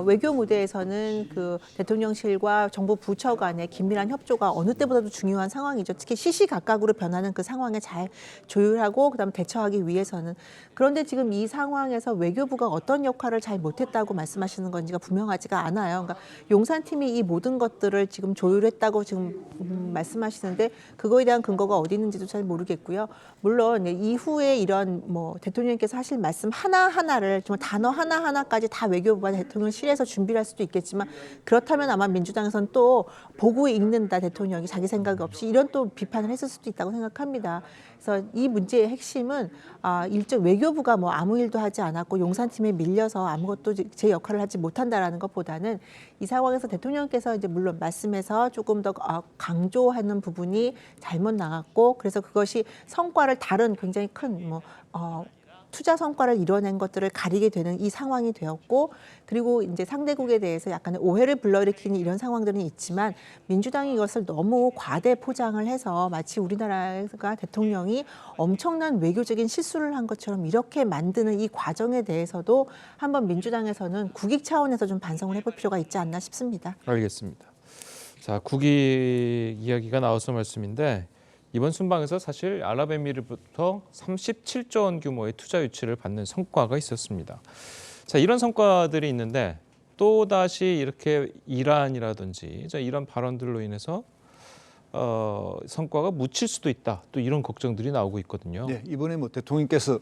외교 무대에서는 그 대통령실과 정부 부처 간의 긴밀한 협조가 어느 때보다도 중요한 상황이죠. 특히 시시각각으로 변하는 그 상황에 잘 조율하고 그다음 대처하기 위해서는. 그런데 지금 이 상황에서 외교부가 어떤 역할을 잘 못했다고 말씀하시는 건지가 분명하지가 않아요. 그러니까 용산팀이 이 모든 것들을 지금 조율했다고 지금 말씀하시는데 그거에 대한 근거가 어디 있는지도 잘 모르겠고요. 물론 이후에 이런 뭐 대통령께서 하실 말씀 하나하나를 정말 단어 하나하나까지 다 외교부가 대통령실에서 준비를 할 수도 있겠지만 그렇다면 아마 민주당에서는 또 보고 읽는다 대통령이 자기 생각 없이 이런 또 비판을 했을 수도 있다고 생각합니다. 그래서 이 문제의 핵심은 일정 외교부가 뭐 아무 일도 하지 않았고 용산팀에 밀려서 아무것도 제 역할을 하지 못한다라는 것보다는 이 상황에서 대통령께서 이제 물론 말씀에서 조금 더 강조하는 부분이 잘못 나갔고 그래서 그것이 성과를 다른 굉장히 큰 투자 성과를 이뤄낸 것들을 가리게 되는 이 상황이 되었고 그리고 이제 상대국에 대해서 약간의 오해를 불러일으키는 이런 상황들은 있지만 민주당이 이것을 너무 과대 포장을 해서 마치 우리나라가 대통령이 엄청난 외교적인 실수를 한 것처럼 이렇게 만드는 이 과정에 대해서도 한번 민주당에서는 국익 차원에서 좀 반성을 해볼 필요가 있지 않나 싶습니다. 알겠습니다. 자, 국익 이야기가 나와서 말씀인데 이번 순방에서 사실 아랍에미리부터 37조 원 규모의 투자 유치를 받는 성과가 있었습니다. 자, 이런 성과들이 있는데 또다시 이렇게 이란이라든지 이런 발언들로 인해서 성과가 묻힐 수도 있다. 또 이런 걱정들이 나오고 있거든요. 네, 이번에 뭐 대통령께서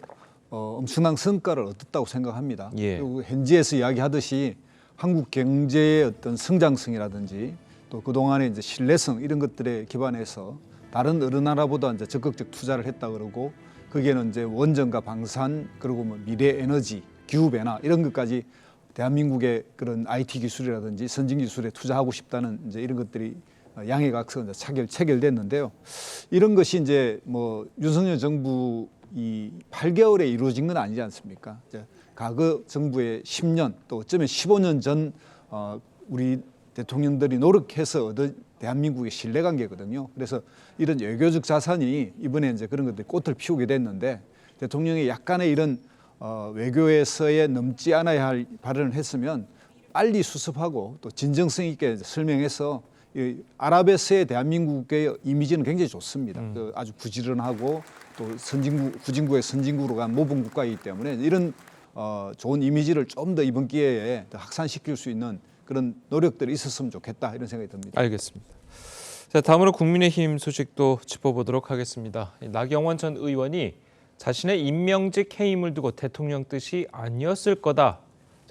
엄청난 성과를 얻었다고 생각합니다. 예. 그리고 현지에서 이야기하듯이 한국 경제의 어떤 성장성이라든지 또 그동안의 이제 신뢰성 이런 것들에 기반해서 다른 어느 나라보다 이제 적극적 투자를 했다 그러고 거기에는 이제 원전과 방산 그리고 뭐 미래 에너지, 기후 변화 이런 것까지 대한민국의 그런 IT 기술이라든지 선진 기술에 투자하고 싶다는 이제 이런 것들이 양해각서 체결됐는데요. 이런 것이 이제 뭐 윤석열 정부 이 8개월에 이루어진 건 아니지 않습니까? 이제 과거 정부의 10년 또 어쩌면 15년 전 우리 대통령들이 노력해서 얻은 대한민국의 신뢰관계거든요. 그래서 이런 외교적 자산이 이번에 이제 그런 것들이 꽃을 피우게 됐는데 대통령이 약간의 이런 외교에서의 넘지 않아야 할 발언을 했으면 빨리 수습하고 또 진정성 있게 설명해서 이 아랍에서의 대한민국의 이미지는 굉장히 좋습니다. 아주 부지런하고 또 후진국의 선진국으로 간 모범 국가이기 때문에 이런 좋은 이미지를 좀 더 이번 기회에 더 확산시킬 수 있는 그런 노력들이 있었으면 좋겠다 이런 생각이 듭니다. 알겠습니다. 자, 다음으로 국민의힘 소식도 짚어보도록 하겠습니다. 나경원 전 의원이 자신의 임명직 해임을 두고 대통령 뜻이 아니었을 거다.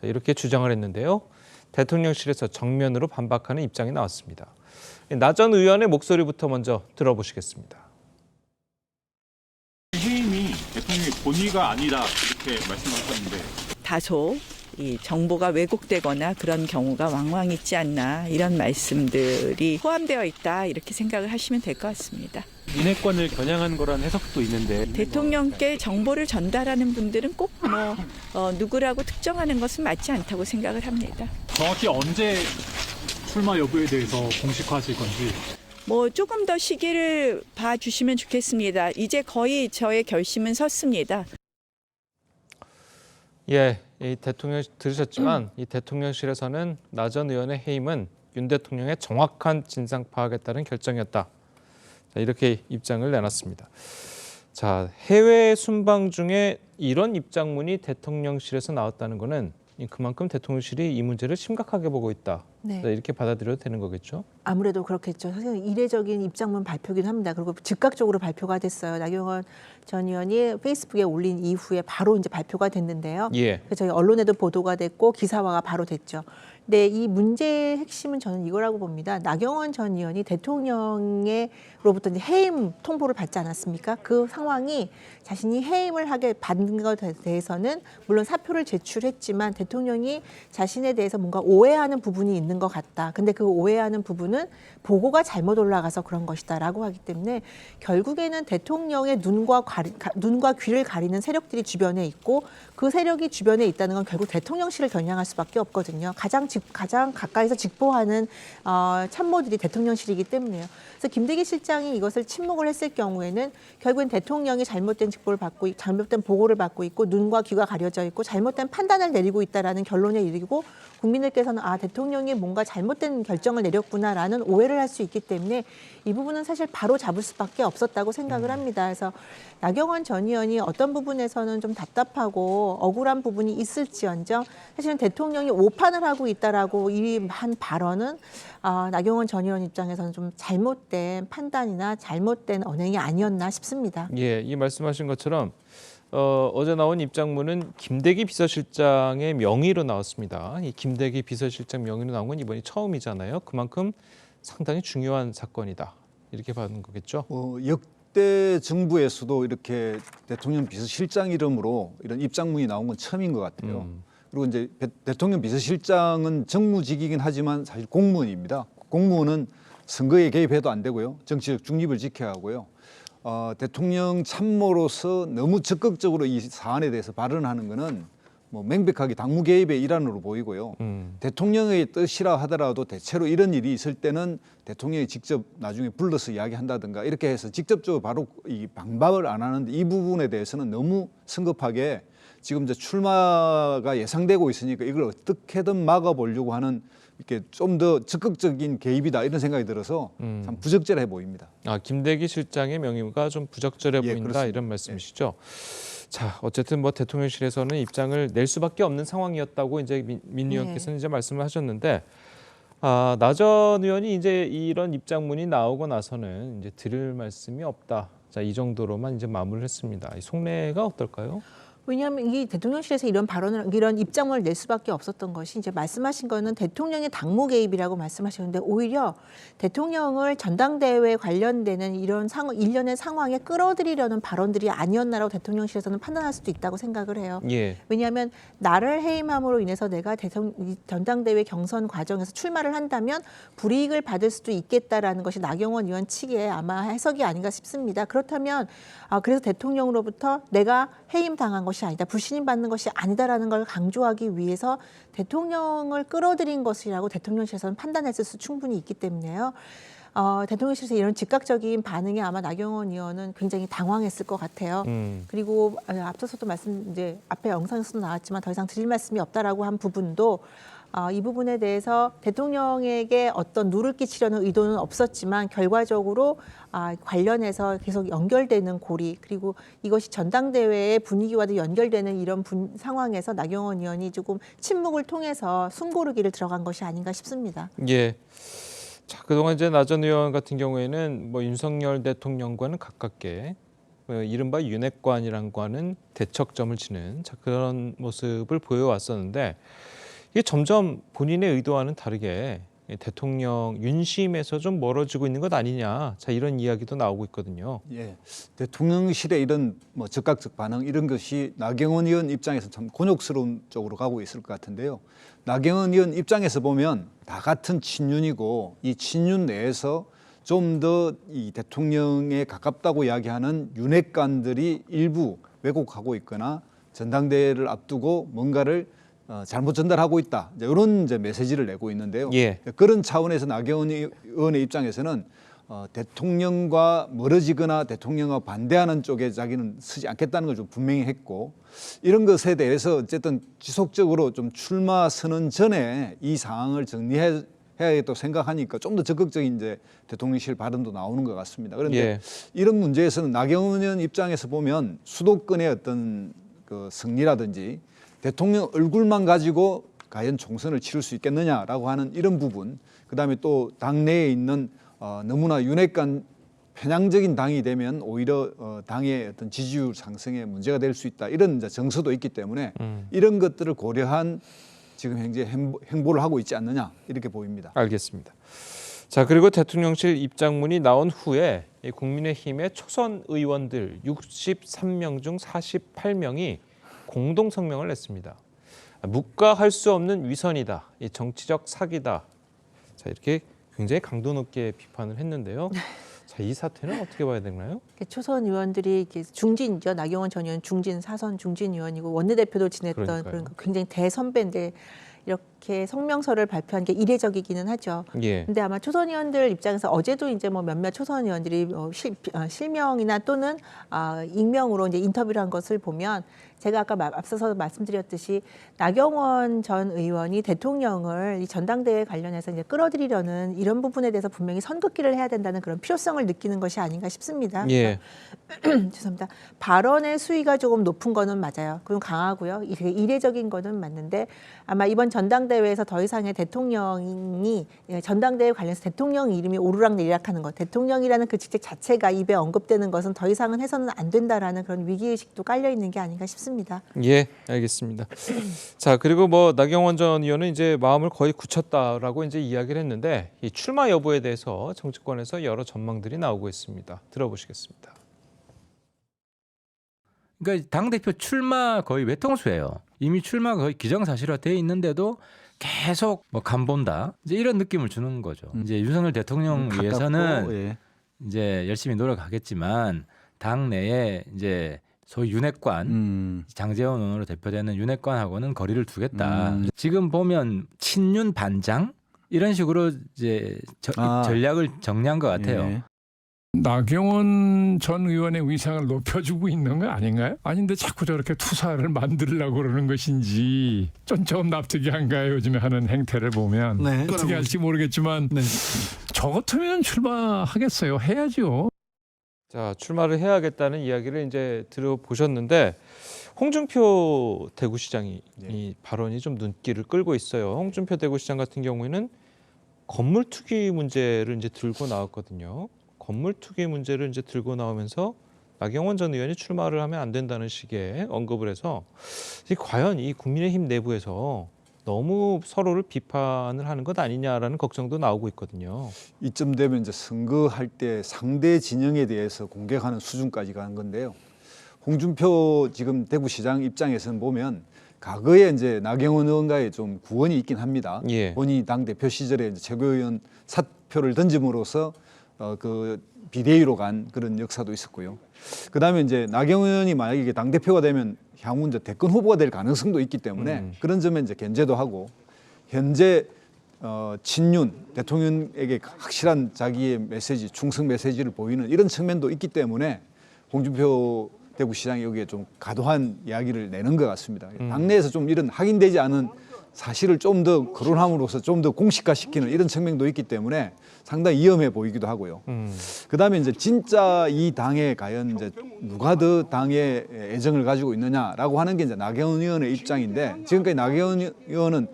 자, 이렇게 주장을 했는데요. 대통령실에서 정면으로 반박하는 입장이 나왔습니다. 나 전 의원의 목소리부터 먼저 들어보시겠습니다. 해임이 대통령의 본의가 아니다 이렇게 말씀하셨는데 다소 이 정보가 왜곡되거나 그런 경우가 왕왕 있지 않나 이런 말씀들이 포함되어 있다 이렇게 생각을 하시면 될 것 같습니다. 인해권을 겨냥한 거란 해석도 있는데 대통령께 정보를 전달하는 분들은 꼭 누구라고 특정하는 것은 맞지 않다고 생각을 합니다. 정확히 언제 출마 여부에 대해서 공식화하실 건지 조금 더 시기를 봐주시면 좋겠습니다. 이제 거의 저의 결심은 섰습니다. 예, 이 대통령 들으셨지만 이 대통령실에서는 나 전 의원의 해임은 윤 대통령의 정확한 진상 파악에 따른 결정이었다. 자, 이렇게 입장을 내놨습니다. 자, 해외 순방 중에 이런 입장문이 대통령실에서 나왔다는 것은 그만큼 대통령실이 이 문제를 심각하게 보고 있다. 네. 이렇게 받아들여도 되는 거겠죠? 아무래도 그렇겠죠. 사실 이례적인 입장문 발표긴 합니다. 그리고 즉각적으로 발표가 됐어요. 나경원 전 의원이 페이스북에 올린 이후에 바로 이제 발표가 됐는데요. 예. 그래서 저희 언론에도 보도가 됐고 기사화가 바로 됐죠. 근데 이 문제의 핵심은 저는 이거라고 봅니다. 나경원 전 의원이 대통령으로부터 이제 해임 통보를 받지 않았습니까? 그 상황이 자신이 해임을 하게 받는 것에 대해서는 물론 사표를 제출했지만 대통령이 자신에 대해서 뭔가 오해하는 부분이 있는 것 같다. 근데 그 오해하는 부분은 보고가 잘못 올라가서 그런 것이다라고 하기 때문에 결국에는 대통령의 눈과 귀를 가리는 세력들이 주변에 있고 그 세력이 주변에 있다는 건 결국 대통령실을 겨냥할 수밖에 없거든요. 가장 가까이서 직보하는 참모들이 대통령실이기 때문에요. 그래서 김대기 실장이 이것을 침묵을 했을 경우에는 결국엔 대통령이 잘못된 직보를 받고 잘못된 보고를 받고 있고 눈과 귀가 가려져 있고 잘못된 판단을 내리고 있다라는 결론에 이르고 국민들께서는 대통령이 뭔가 잘못된 결정을 내렸구나라는 오해를 할 수 있기 때문에 이 부분은 사실 바로 잡을 수밖에 없었다고 생각을 합니다. 그래서 나경원 전 의원이 어떤 부분에서는 좀 답답하고 억울한 부분이 있을지언정 사실은 대통령이 오판을 하고 있다라고 한 발언은 나경원 전 의원 입장에서는 좀 잘못된 판단이나 잘못된 언행이 아니었나 싶습니다. 예, 이 말씀하신 것처럼 어제 나온 입장문은 김대기 비서실장의 명의로 나왔습니다. 이 김대기 비서실장 명의로 나온 건 이번이 처음이잖아요. 그만큼 상당히 중요한 사건이다. 이렇게 봐는 거겠죠? 역대 정부에서도 이렇게 대통령 비서실장 이름으로 이런 입장문이 나온 건 처음인 것 같아요. 그리고 이제 대통령 비서실장은 정무직이긴 하지만 사실 공무원입니다. 공무원은 선거에 개입해도 안 되고요. 정치적 중립을 지켜야 하고요. 대통령 참모로서 너무 적극적으로 이 사안에 대해서 발언하는 것은 명백하게 당무 개입의 일환으로 보이고요. 대통령의 뜻이라 하더라도 대체로 이런 일이 있을 때는 대통령이 직접 나중에 불러서 이야기한다든가 이렇게 해서 직접적으로 바로 이 방법을 안 하는데 이 부분에 대해서는 너무 성급하게 지금 이제 출마가 예상되고 있으니까 이걸 어떻게든 막아보려고 하는 이렇게 좀 더 적극적인 개입이다 이런 생각이 들어서 참 부적절해 보입니다. 김대기 실장의 명의가 좀 부적절해 보인다 그렇습니다. 이런 말씀이시죠? 자, 어쨌든 대통령실에서는 입장을 낼 수밖에 없는 상황이었다고 이제 민 의원께서는 이제 말씀을 하셨는데 나 전 의원이 이제 이런 입장문이 나오고 나서는 이제 드릴 말씀이 없다. 자, 이 정도로만 이제 마무리를 했습니다. 이 속내가 어떨까요? 왜냐하면 이 대통령실에서 이런 입장문을 낼 수밖에 없었던 것이 이제 말씀하신 거는 대통령의 당무 개입이라고 말씀하셨는데 오히려 대통령을 전당대회에 관련되는 이런 일련의 상황에 끌어들이려는 발언들이 아니었나라고 대통령실에서는 판단할 수도 있다고 생각을 해요. 예. 왜냐하면 나를 해임함으로 인해서 내가 전당대회 경선 과정에서 출마를 한다면 불이익을 받을 수도 있겠다라는 것이 나경원 의원 측의 아마 해석이 아닌가 싶습니다. 그렇다면 그래서 대통령으로부터 내가 해임당한 것이 아니다, 불신임받는 것이 아니다라는 걸 강조하기 위해서 대통령을 끌어들인 것이라고 대통령실에서는 판단했을 수 충분히 있기 때문에요. 대통령실에서 이런 즉각적인 반응에 아마 나경원 의원은 굉장히 당황했을 것 같아요. 그리고 앞서서도 이제 앞에 영상에서도 나왔지만 더 이상 드릴 말씀이 없다라고 한 부분도 이 부분에 대해서 대통령에게 어떤 누를 끼치려는 의도는 없었지만 결과적으로 관련해서 계속 연결되는 고리 그리고 이것이 전당대회의 분위기와도 연결되는 이런 상황에서 나경원 의원이 조금 침묵을 통해서 숨고르기를 들어간 것이 아닌가 싶습니다. 예. 자, 그동안 이제 나 전 의원 같은 경우에는 윤석열 대통령과는 가깝게 이른바 윤핵관이란과는 대척점을 치는 그런 모습을 보여왔었는데 이게 점점 본인의 의도와는 다르게 대통령 윤심에서 좀 멀어지고 있는 것 아니냐, 자 이런 이야기도 나오고 있거든요. 예, 대통령실의 이런 뭐 즉각적 반응 이런 것이 나경원 의원 입장에서 참 곤욕스러운 쪽으로 가고 있을 것 같은데요. 나경원 의원 입장에서 보면 다 같은 친윤이고 이 친윤 내에서 좀 더 이 대통령에 가깝다고 이야기하는 윤핵관들이 일부 왜곡하고 있거나 전당대회를 앞두고 뭔가를 잘못 전달하고 있다. 이런 이제 메시지를 내고 있는데요. 예. 그런 차원에서 나경원 의원의 입장에서는 대통령과 멀어지거나 대통령과 반대하는 쪽에 자기는 서지 않겠다는 걸 좀 분명히 했고, 이런 것에 대해서 어쨌든 지속적으로 좀 출마 선언 전에 이 상황을 정리해야겠다고 생각하니까 좀 더 적극적인 이제 대통령실 발언도 나오는 것 같습니다. 그런데 예. 이런 문제에서는 나경원 의원 입장에서 보면 수도권의 어떤 그 승리라든지 대통령 얼굴만 가지고 과연 총선을 치를 수 있겠느냐라고 하는 이런 부분, 그다음에 또 당내에 있는 너무나 윤핵관 편향적인 당이 되면 오히려 당의 어떤 지지율 상승에 문제가 될 수 있다, 이런 이제 정서도 있기 때문에 이런 것들을 고려한 지금 현재 행보를 하고 있지 않느냐, 이렇게 보입니다. 알겠습니다. 자, 그리고 대통령실 입장문이 나온 후에 국민의힘의 초선 의원들 63명 중 48명이 공동 성명을 냈습니다. 묵과할 수 없는 위선이다, 이 정치적 사기다. 자, 이렇게 굉장히 강도 높게 비판을 했는데요. 자, 이 사태는 어떻게 봐야 되나요? 초선 의원들이 중진이죠. 나경원 전 의원 중진, 사선 중진 의원이고 원내대표도 지냈던 그러니까요. 그런 굉장히 대선배인데 이렇게 성명서를 발표한 게 이례적이기는 하죠. 예. 근데 아마 초선 의원들 입장에서 어제도 이제 뭐 몇몇 초선 의원들이 실명이나 또는 익명으로 이제 인터뷰를 한 것을 보면, 제가 아까 앞서서 말씀드렸듯이 나경원 전 의원이 대통령을 이 전당대회 관련해서 이제 끌어들이려는 이런 부분에 대해서 분명히 선긋기를 해야 된다는 그런 필요성을 느끼는 것이 아닌가 싶습니다. 예. 죄송합니다. 발언의 수위가 조금 높은 거는 맞아요. 그럼 강하고요. 이게 이례적인 거는 맞는데, 아마 이번 전당대회에서 더 이상의 대통령이 전당대회 관련해서 대통령 이름이 오르락내리락하는 것, 대통령이라는 그 직책 자체가 입에 언급되는 것은 더 이상은 해서는 안 된다라는 그런 위기의식도 깔려 있는 게 아닌가 싶습니다. 예, 알겠습니다. 자, 그리고 뭐 나경원 전 의원은 이제 마음을 거의 굳혔다라고 이제 이야기를 했는데, 이 출마 여부에 대해서 정치권에서 여러 전망들이 나오고 있습니다. 들어보시겠습니다. 그러니까 당대표 출마 거의 외통수예요. 이미 출마가 거의 기정사실화 돼 있는데도 계속 뭐 간본다, 이제 이런 느낌을 주는 거죠. 이제 윤석열 대통령 위해서는 예. 이제 열심히 노력하겠지만 당 내에 이제 소위 윤핵관, 장제원 의원으로 대표되는 윤핵관하고는 거리를 두겠다. 지금 보면 친윤 반장 이런 식으로 이제 전략을 정리한 것 같아요. 예. 나경원 전 의원의 위상을 높여주고 있는 거 아닌가요? 아닌데 자꾸 저렇게 투사를 만들려고 그러는 것인지 좀 납득이 안 가요. 요즘에 하는 행태를 보면. 네. 어떻게 할지 모르겠지만 저 같으면 출마하겠어요. 해야죠. 자, 출마를 해야겠다는 이야기를 이제 들어보셨는데, 홍준표 대구시장이 이 발언이 좀 눈길을 끌고 있어요. 홍준표 대구시장 같은 경우에는 건물 투기 문제를 이제 들고 나왔거든요. 건물 투기 문제를 이제 들고 나오면서 나경원 전 의원이 출마를 하면 안 된다는 식의 언급을 해서, 과연 이 국민의힘 내부에서 너무 서로를 비판을 하는 것 아니냐라는 걱정도 나오고 있거든요. 이쯤 되면 이제 선거할 때 상대 진영에 대해서 공격하는 수준까지 가는 건데요. 홍준표 지금 대구시장 입장에서는 보면 과거에 이제 나경원 의원과의 좀 구원이 있긴 합니다. 예. 본인이 당 대표 시절에 이제 최고위원 사표를 던짐으로써 그 비대위로 간 그런 역사도 있었고요. 그다음에 이제 나경원 의원이 만약에 이게 당 대표가 되면 향후 이제 대권 후보가 될 가능성도 있기 때문에 그런 점에 이제 견제도 하고, 현재 친윤 대통령에게 확실한 자기의 메시지, 충성 메시지를 보이는 이런 측면도 있기 때문에 홍준표 대구시장이 여기에 좀 과도한 이야기를 내는 것 같습니다. 당내에서 좀 이런 확인되지 않은 사실을 좀 더 거론함으로써 좀 더 공식화시키는 이런 측면도 있기 때문에 상당히 위험해 보이기도 하고요. 그다음에 이제 진짜 이 당에 과연 이제 누가 더 당에 애정을 가지고 있느냐라고 하는 게 이제 나경원 의원의 입장인데, 지금까지 나경원 의원은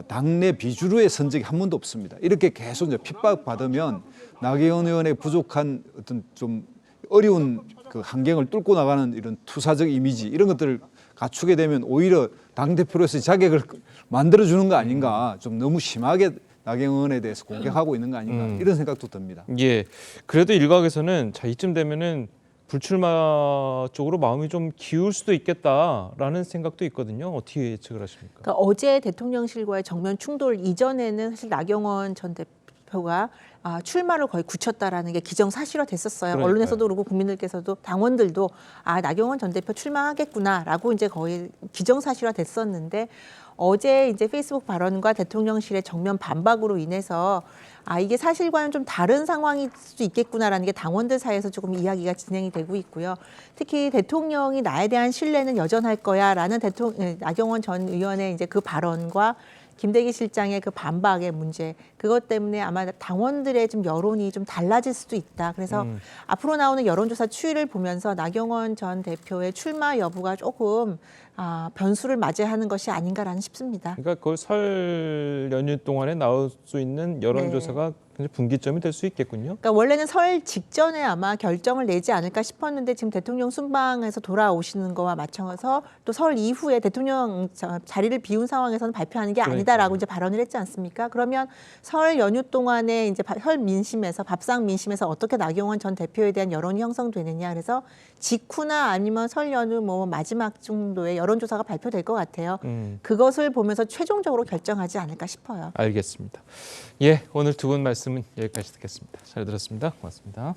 당내 비주류의 선적이 한 번도 없습니다. 이렇게 계속 이제 핍박받으면 나경원 의원의 부족한 어떤 좀 어려운 그 환경을 뚫고 나가는 이런 투사적 이미지, 이런 것들을 갖추게 되면 오히려 당대표로서 자격을 만들어주는 거 아닌가, 좀 너무 심하게 나경원에 대해서 공격하고 있는 거 아닌가 이런 생각도 듭니다. 예, 그래도 일각에서는 자 이쯤 되면은 불출마 쪽으로 마음이 좀 기울 수도 있겠다라는 생각도 있거든요. 어떻게 예측을 하십니까? 그러니까 어제 대통령실과의 정면 충돌 이전에는 사실 나경원 전 대표가 출마를 거의 굳혔다라는 게 기정사실화 됐었어요. 그러니까요. 언론에서도 그러고 국민들께서도 당원들도 나경원 전 대표 출마하겠구나라고 이제 거의 기정사실화 됐었는데 어제 이제 페이스북 발언과 대통령실의 정면 반박으로 인해서 이게 사실과는 좀 다른 상황일 수도 있겠구나라는 게 당원들 사이에서 조금 이야기가 진행이 되고 있고요. 특히 대통령이 나에 대한 신뢰는 여전할 거야라는 나경원 전 의원의 이제 그 발언과 김대기 실장의 그 반박의 문제, 그것 때문에 아마 당원들의 좀 여론이 좀 달라질 수도 있다. 그래서 앞으로 나오는 여론조사 추이를 보면서 나경원 전 대표의 출마 여부가 조금 변수를 맞이하는 것이 아닌가라는 싶습니다. 그러니까 그 설 연휴 동안에 나올 수 있는 여론조사가 굉장히 분기점이 될 수 있겠군요. 그러니까 원래는 설 직전에 아마 결정을 내지 않을까 싶었는데 지금 대통령 순방에서 돌아오시는 거와 맞춰서 또 설 이후에 대통령 자리를 비운 상황에서는 발표하는 게 아니다라고 이제 발언을 했지 않습니까? 그러면 설 연휴 동안에 이제 설 민심에서 밥상 민심에서 어떻게 나경원 전 대표에 대한 여론이 형성되느냐, 그래서 직후나 아니면 설 연휴 뭐 마지막 정도의 여론조사가 발표될 것 같아요. 그것을 보면서 최종적으로 결정하지 않을까 싶어요. 알겠습니다. 예, 오늘 두 분 말씀은 여기까지 듣겠습니다. 잘 들었습니다. 고맙습니다.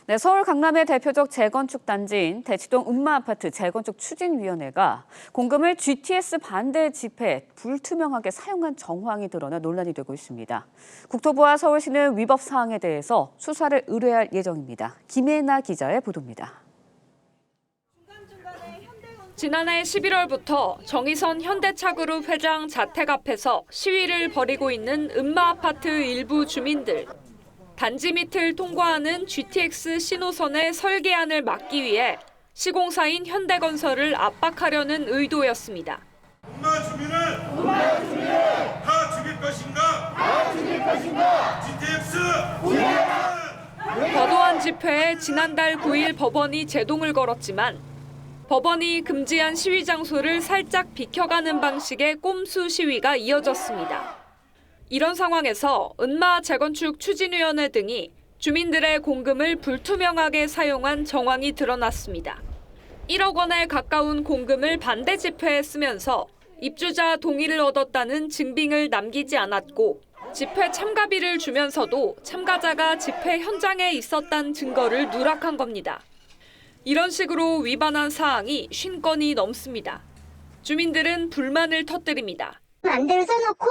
네, 서울 강남의 대표적 재건축 단지인 대치동 음마아파트 재건축 추진위원회가 공금을 GTX 반대 집회에 불투명하게 사용한 정황이 드러나 논란이 되고 있습니다. 국토부와 서울시는 위법 사항에 대해서 수사를 의뢰할 예정입니다. 김혜나 기자의 보도입니다. 지난해 11월부터 정의선 현대차그룹 회장 자택 앞에서 시위를 벌이고 있는 음마아파트 일부 주민들. 단지 밑을 통과하는 GTX 신호선의 설계안을 막기 위해 시공사인 현대건설을 압박하려는 의도였습니다. 음마 주민을 다 죽일 것인가? GTX 과도한 집회에 지난달 9일 법원이 제동을 걸었지만 법원이 금지한 시위 장소를 살짝 비켜가는 방식의 꼼수 시위가 이어졌습니다. 이런 상황에서 은마 재건축 추진위원회 등이 주민들의 공금을 불투명하게 사용한 정황이 드러났습니다. 1억 원에 가까운 공금을 반대 집회에 쓰면서 입주자 동의를 얻었다는 증빙을 남기지 않았고 집회 참가비를 주면서도 참가자가 집회 현장에 있었다는 증거를 누락한 겁니다. 이런 식으로 위반한 사항이 50건이 넘습니다. 주민들은 불만을 터뜨립니다. 안대를 써놓고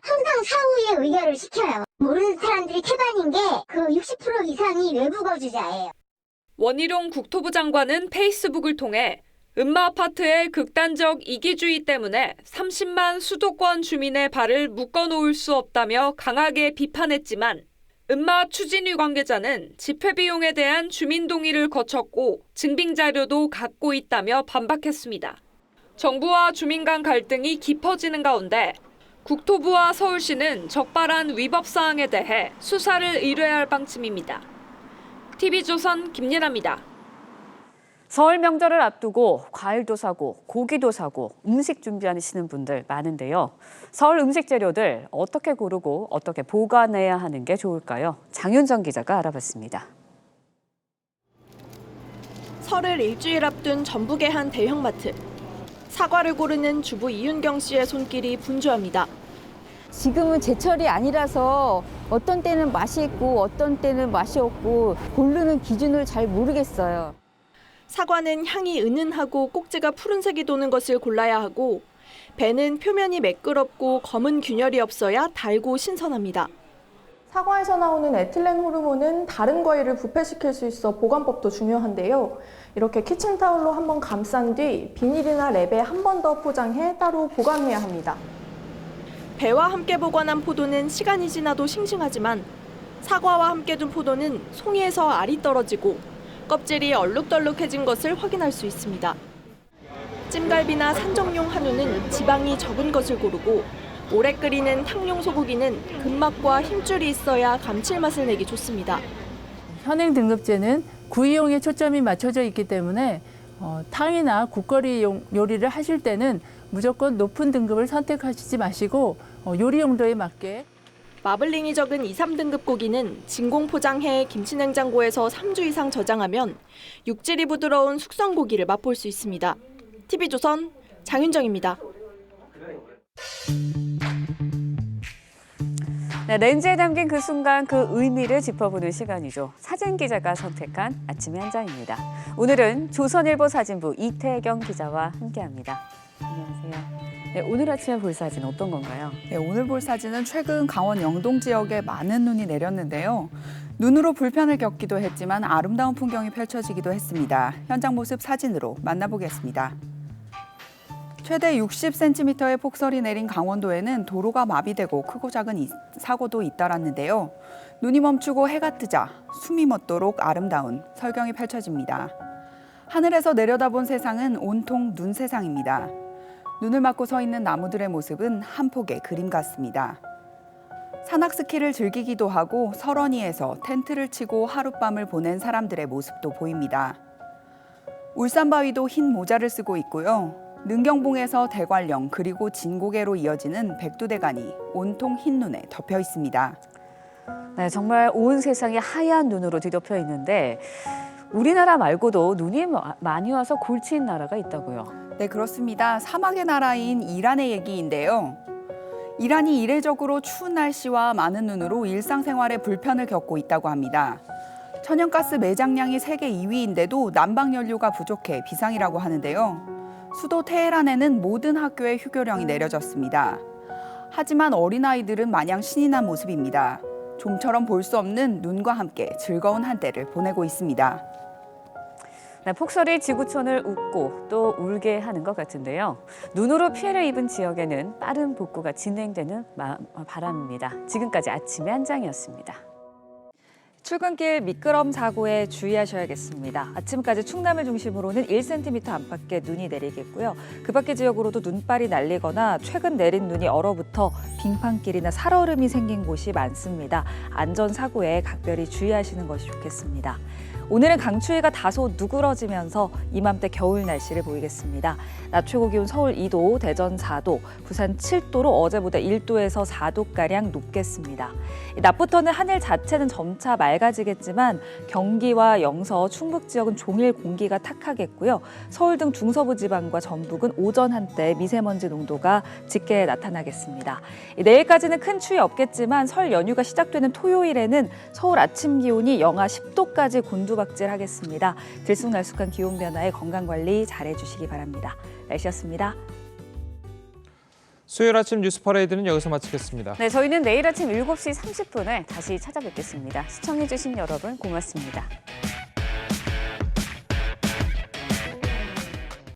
항상 사후에 의결을 시켜요. 모르는 사람들이 태반인 게 그 60% 이상이 외부 거주자예요. 원희룡 국토부 장관은 페이스북을 통해 음마아파트의 극단적 이기주의 때문에 30만 수도권 주민의 발을 묶어놓을 수 없다며 강하게 비판했지만 음마 추진위 관계자는 집회 비용에 대한 주민 동의를 거쳤고 증빙 자료도 갖고 있다며 반박했습니다. 정부와 주민 간 갈등이 깊어지는 가운데 국토부와 서울시는 적발한 위법 사항에 대해 수사를 의뢰할 방침입니다. TV조선 김예나입니다. 설 명절을 앞두고 과일도 사고 고기도 사고 음식 준비하시는 분들 많은데요. 설 음식 재료들 어떻게 고르고 어떻게 보관해야 하는 게 좋을까요? 장윤정 기자가 알아봤습니다. 설을 일주일 앞둔 전북의 한 대형마트. 사과를 고르는 주부 이윤경 씨의 손길이 분주합니다. 지금은 제철이 아니라서 어떤 때는 맛이 있고 어떤 때는 맛이 없고 고르는 기준을 잘 모르겠어요. 사과는 향이 은은하고 꼭지가 푸른색이 도는 것을 골라야 하고 배는 표면이 매끄럽고 검은 균열이 없어야 달고 신선합니다. 사과에서 나오는 에틸렌 호르몬은 다른 과일을 부패시킬 수 있어 보관법도 중요한데요. 이렇게 키친타올로 한번 감싼 뒤 비닐이나 랩에 한 번 더 포장해 따로 보관해야 합니다. 배와 함께 보관한 포도는 시간이 지나도 싱싱하지만 사과와 함께 둔 포도는 송이에서 알이 떨어지고 껍질이 얼룩덜룩해진 것을 확인할 수 있습니다. 찜갈비나 산정용 한우는 지방이 적은 것을 고르고 오래 끓이는 탕용 소고기는 근막과 힘줄이 있어야 감칠맛을 내기 좋습니다. 현행 등급제는 구이용에 초점이 맞춰져 있기 때문에 탕이나 국거리용 요리를 하실 때는 무조건 높은 등급을 선택하시지 마시고 요리 용도에 맞게. 마블링이 적은 2, 3등급 고기는 진공 포장해 김치냉장고에서 3주 이상 저장하면 육질이 부드러운 숙성고기를 맛볼 수 있습니다. TV조선 장윤정입니다. 네, 렌즈에 담긴 그 순간 그 의미를 짚어보는 시간이죠. 사진 기자가 선택한 아침의 한 장입니다. 오늘은 조선일보 사진부 이태경 기자와 함께합니다. 안녕하세요. 네, 오늘 아침에 볼 사진 어떤 건가요? 네, 오늘 볼 사진은 최근 강원 영동 지역에 많은 눈이 내렸는데요. 눈으로 불편을 겪기도 했지만 아름다운 풍경이 펼쳐지기도 했습니다. 현장 모습 사진으로 만나보겠습니다. 최대 60cm의 폭설이 내린 강원도에는 도로가 마비되고 크고 작은 사고도 잇따랐는데요. 눈이 멈추고 해가 뜨자 숨이 멎도록 아름다운 설경이 펼쳐집니다. 하늘에서 내려다본 세상은 온통 눈 세상입니다. 눈을 막고 서 있는 나무들의 모습은 한 폭의 그림 같습니다. 산악 스키를 즐기기도 하고 설원이에서 텐트를 치고 하룻밤을 보낸 사람들의 모습도 보입니다. 울산 바위도 흰 모자를 쓰고 있고요. 능경봉에서 대관령 그리고 진고개로 이어지는 백두대간이 온통 흰 눈에 덮여 있습니다. 네, 정말 온 세상이 하얀 눈으로 뒤덮여 있는데 우리나라 말고도 눈이 많이 와서 골치인 나라가 있다고요. 네, 그렇습니다. 사막의 나라인 이란의 얘기인데요. 이란이 이례적으로 추운 날씨와 많은 눈으로 일상생활에 불편을 겪고 있다고 합니다. 천연가스 매장량이 세계 2위인데도 난방연료가 부족해 비상이라고 하는데요. 수도 테헤란에는 모든 학교에 휴교령이 내려졌습니다. 하지만 어린아이들은 마냥 신이 난 모습입니다. 좀처럼 볼 수 없는 눈과 함께 즐거운 한때를 보내고 있습니다. 네, 폭설이 지구촌을 웃고 또 울게 하는 것 같은데요. 눈으로 피해를 입은 지역에는 빠른 복구가 진행되는 바람입니다. 지금까지 아침의 한 장이었습니다. 출근길 미끄럼 사고에 주의하셔야겠습니다. 아침까지 충남을 중심으로는 1cm 안팎의 눈이 내리겠고요. 그 밖의 지역으로도 눈발이 날리거나 최근 내린 눈이 얼어붙어 빙판길이나 살얼음이 생긴 곳이 많습니다. 안전사고에 각별히 주의하시는 것이 좋겠습니다. 오늘은 강추위가 다소 누그러지면서 이맘때 겨울 날씨를 보이겠습니다. 낮 최고 기온 서울 2도, 대전 4도, 부산 7도로 어제보다 1도에서 4도가량 높겠습니다. 낮부터는 하늘 자체는 점차 맑아지겠지만 경기와 영서, 충북 지역은 종일 공기가 탁하겠고요. 서울 등 중서부 지방과 전북은 오전 한때 미세먼지 농도가 짙게 나타나겠습니다. 내일까지는 큰 추위 없겠지만 설 연휴가 시작되는 토요일에는 서울 아침 기온이 영하 10도까지 곤두박질하겠습니다. 들쑥날쑥한 기온 변화에 건강관리 잘해주시기 바랍니다. 날씨였습니다. 수요일 아침 뉴스 퍼레이드는 여기서 마치겠습니다. 네, 저희는 내일 아침 7시 30분에 다시 찾아뵙겠습니다. 시청해주신 여러분 고맙습니다.